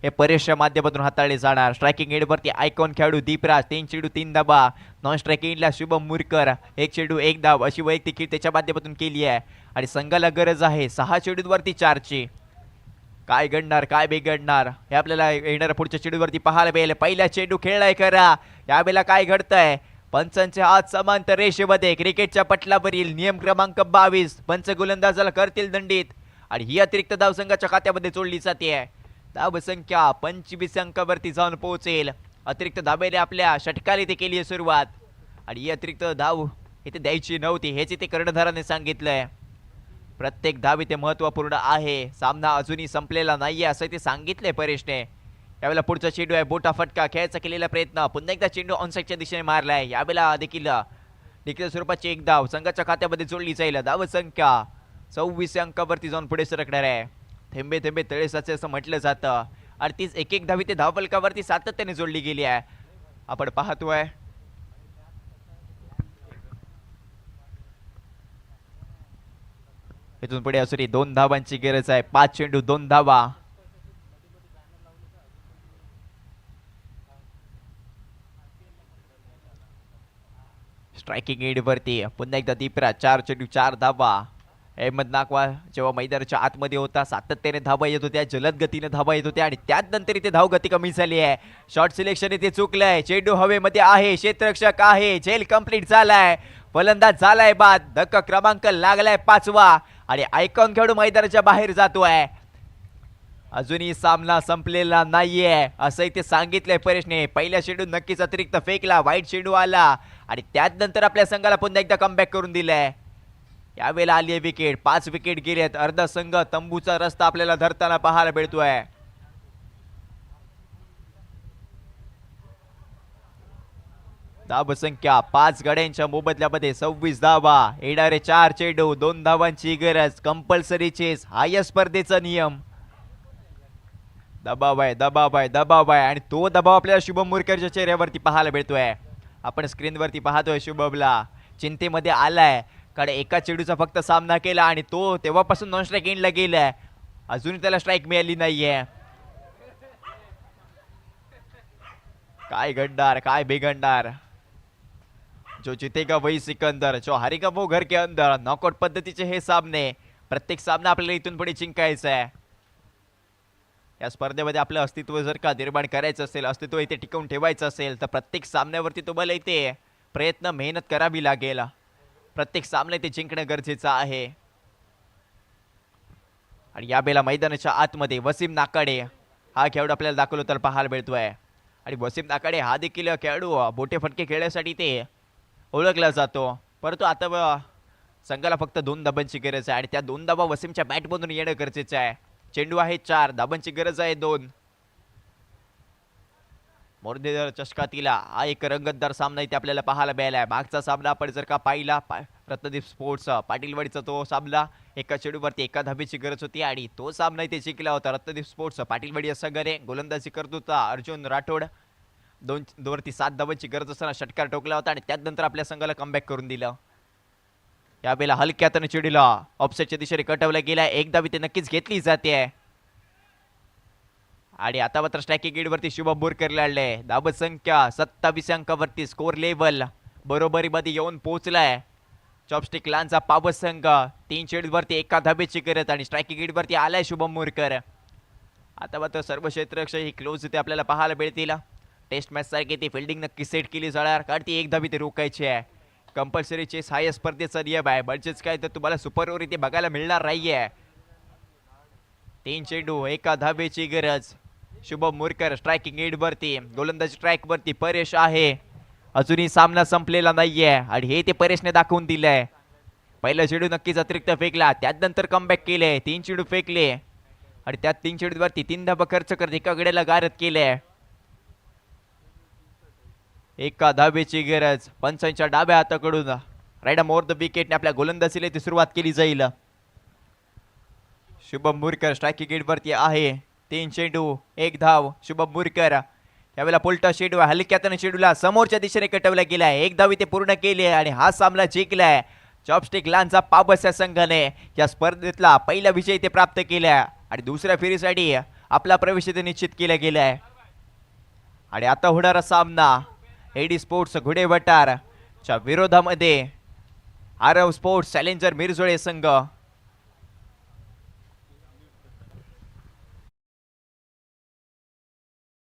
हे परेशच्या माध्यमातून हाताळले जाणार. स्ट्रायकिंग एंडवरती आयकॉन खेळाडू दीपराज. 3 चेंडू 3 धावा. नॉन स्ट्रायकिंग एंडला शुभम मुरकर. 1 चेंडू 1 धाव अशी वैयक्तिक खेळ त्याच्या माध्यमातून केली आहे आणि संघाला गरज आहे 6 चेंडूवरती 4 ची. काय घडणार, काय बिघडणार हे आपल्याला येणाऱ्या पुढच्या चेंडूवरती पाहायला मिळेल. पहिला चेंडू खेळलाय करा. यावेळेला काय घडतंय? पंचांचे हात समांतर रेषेमध्ये. क्रिकेटच्या पटलावरील नियम क्रमांक 22. पंच गोलंदाजाला करतील दंडित आणि ही अतिरिक्त धाव संघाच्या खात्यामध्ये जोडली जाते. धाव संख्या 25 अंकावरती जाऊन पोहोचेल. अतिरिक्त धाबेने आपल्या षटकाला इथे केली आहे सुरुवात आणि ही अतिरिक्त धाव इथे द्यायची नव्हती हेच इथे कर्णधाराने सांगितलंय. प्रत्येक धाव इथे महत्वपूर्ण आहे. सामना अजूनही संपलेला नाहीये असं इथे सांगितलंय परेशने. यावेळेला पुढचा चेंडू आहे, मोठा फटका. खेळायचा केलेला प्रयत्न, पुन्हा एकदा चेंडू ऑनसाइडच्या दिशेने मारलाय. यावेळेला देखील डिक्लेअर स्वरूपाची एक धाव संघाच्या खात्यामध्ये जोडली जाईल. धाव संख्या 26 अंकावरती जाऊन पुढे सरकणार आहे. थेंबे थेंबे तळे साचे असं म्हटलं जातं. 38 एक धाव इथे धावफलकावरती सातत्याने जोडली गेली आहे. आपण पाहतोय इथून पुढे असुरी 2 धावांची गरज आहे. 5 चेंडू 2 धावा. स्ट्रायकिंग एंडवरती पुन्हा एकदा दीपराज. 4 चेंडू 4 धावा. अहमद नाकवा जेव्हा मैदानाच्या आतमध्ये होता सातत्याने धावा येत होत्या, जलद गतीने धावा येत होत्या आणि त्यानंतर इथे धाव गती कमी झाली आहे. शॉर्ट सिलेक्शन इथे चुकलंय. चेंडू हवेमध्ये आहे, क्षेत्ररक्षक आहे, झेल कंप्लीट झालाय, फलंदाज झालाय बाद. धक्का क्रमांक लागलाय 5वा आणि आयकॉन खेळाडू मैदानाच्या बाहेर जातोय. अजूनही सामना संपलेला नाहीये असं इथे सांगितलंय परेशने. पहिल्या चेंडू नक्कीच अतिरिक्त फेकला, वाईट चेंडू आला आणि त्यानंतर आपल्या संघाला पुन्हा एकदा कमबॅक करून दिलाय. यावेळेला आली आहे विकेट. 5 विकेट गेलेत. अर्धा संघ तंबूचा रस्ता आपल्याला धरताना पाहायला मिळतोय. धाव संख्या 5 गड्यांच्या मोबदल्यामध्ये 26 धावा. येणारे 4 चेंडू 2 धावांची गरज. कंपल्सरी चेस हा या स्पर्धेचा नियम. दबाव आहे, दबाव आहे, दबाव आहे आणि तो दबाव आपल्याला शुभम मुरकरच्या चेहऱ्यावरती पाहायला मिळतोय. आपण स्क्रीनवरती पाहतोय शुभमला चिंतेमध्ये आलाय, कारण एका चेंडूचा फक्त सामना केला आणि तो तेव्हापासून नॉन स्ट्राईक एंडला गेलाय. अजूनही त्याला स्ट्राईक मिळाली नाहीये. काय घडणार, काय बिघडणार? जो जितेगा वही सिकंदर, जो हारेगा वो घर के अंदर. नॉकआउट पद्धतीचे हे सामने प्रत्येक सामना आपल्याला इथून पुढे जिंकायचा आहे. या स्पर्धेमध्ये आपलं अस्तित्व जर का निर्माण करायचं असेल, अस्तित्व इथे टिकवून ठेवायचं असेल, तर प्रत्येक सामन्यावरती तुम्हाला इथे प्रयत्न मेहनत करावी लागेल. प्रत्येक सामना इथे जिंकणं गरजेचं आहे. आणि या बेला मैदानाच्या आतमध्ये वसीम नाकाडे हा खेळाडू आपल्याला दाखवलं तर पाहायला मिळतोय. आणि वसीम नाकाडे हा देखील खेळाडू बोटे फटके खेळण्यासाठी ते ओळखला जातो. परंतु आता संघाला फक्त 2 धाबांची गरज आहे आणि त्या 2 धाबा वसीमच्या बॅटमधून येणं गरजेचं आहे. चेंडू आहे 4, धाबांची गरज आहे 2. मुरलीधर चषकातील हा एक रंगतदार सामना इथे आपल्याला पाहायला मिळाला आहे. मागचा सामना आपण जर का पाहिला रत्नदीप स्पोर्ट्स पाटीलवाडीचा तो सामना एका चेंडूवरती एका धाबेची गरज होती आणि तो सामना इथे जिंकला होता. रत्नदीप स्पोर्ट्स पाटीलवाडी या संघाने गोलंदाजी करत होता अर्जुन राठोड. 2 वरती 7 धाबांची गरज असताना षटकार ठोकला होता आणि त्यानंतर आपल्या संघाला कमबॅक करून दिलं. यावेळेला हलक्या हाताने चेंडूला ऑफसाईडच्या दिशेने कटवला गेला. एक धाव इथे नक्कीच घेतली जाते आणि आता मात्र स्ट्रायकिंग गेटवरती शुभम बोरकर लाडले. धाव संख्या 27 अंकावरती स्कोर लेवल बरोबरीमध्ये येऊन पोहोचलाय. चॉपस्टिक लांचा पावस संघ 3 चेंडूवरती एका धाबेची करत आणि स्ट्रायकिंग गेटवरती आलाय शुभम बोरकर. आता मात्र सर्व क्षेत्ररक्षक ही क्लोज इथे आपल्याला पाहायला मिळतील. टेस्ट मॅच सारखी ती फिल्डिंग नक्की सेट केली जाणार कारण ती एक धाबी ते रोखायची आहे. कंपल्सरी चेस हा या स्पर्धेचा नियम आहे. म्हणजेच काय तर तुम्हाला सुपर ओव्हर इथे बघायला मिळणार नाहीये. 3 चेंडू एका धाबेची गरज. शुभम मुरकर स्ट्रायकिंग एड वरती, गोलंदाजी ट्रॅक वरती परेश आहे. अजूनही सामना संपलेला नाहीये आणि हे ते परेशने दाखवून दिलंय. पहिला चेंडू नक्कीच अतिरिक्त फेकला, त्यानंतर कमबॅक केले. 3 चेंडू फेकले आणि त्यात 3 चेंडू वरती 3 धाबा खर्च करत एका गड्याला गारद केले. एका धाबेची गरज. पंचांच्या डाव्या हाताकडून राईट मोर द विकेटने आपल्या गोलंदाजीला ती सुरुवात केली जाईल. शुभम मुरकर स्ट्रायकिंग एड वरती आहे. 3 चेंडू 1 धाव. शुभम मुरकर यावेळेला पुलटा चेंडू हलक्यातनं चेंडूला समोरच्या दिशेने कटवला गेलाय. 1 धाव इथे पूर्ण केली आणि हा सामना जिंकलाय. चॉपस्टिक लांचा पाबस या संघाने या स्पर्धेतला पहिला विजय इथे प्राप्त केलाय आणि दुसऱ्या फेरीसाठी आपला प्रवेश इथे निश्चित केला गेलाय. आणि आता होणारा सामना एडी स्पोर्ट्स घोडेवटारच्या विरोधामध्ये आरव स्पोर्ट्स चॅलेंजर मिरजोळे संघ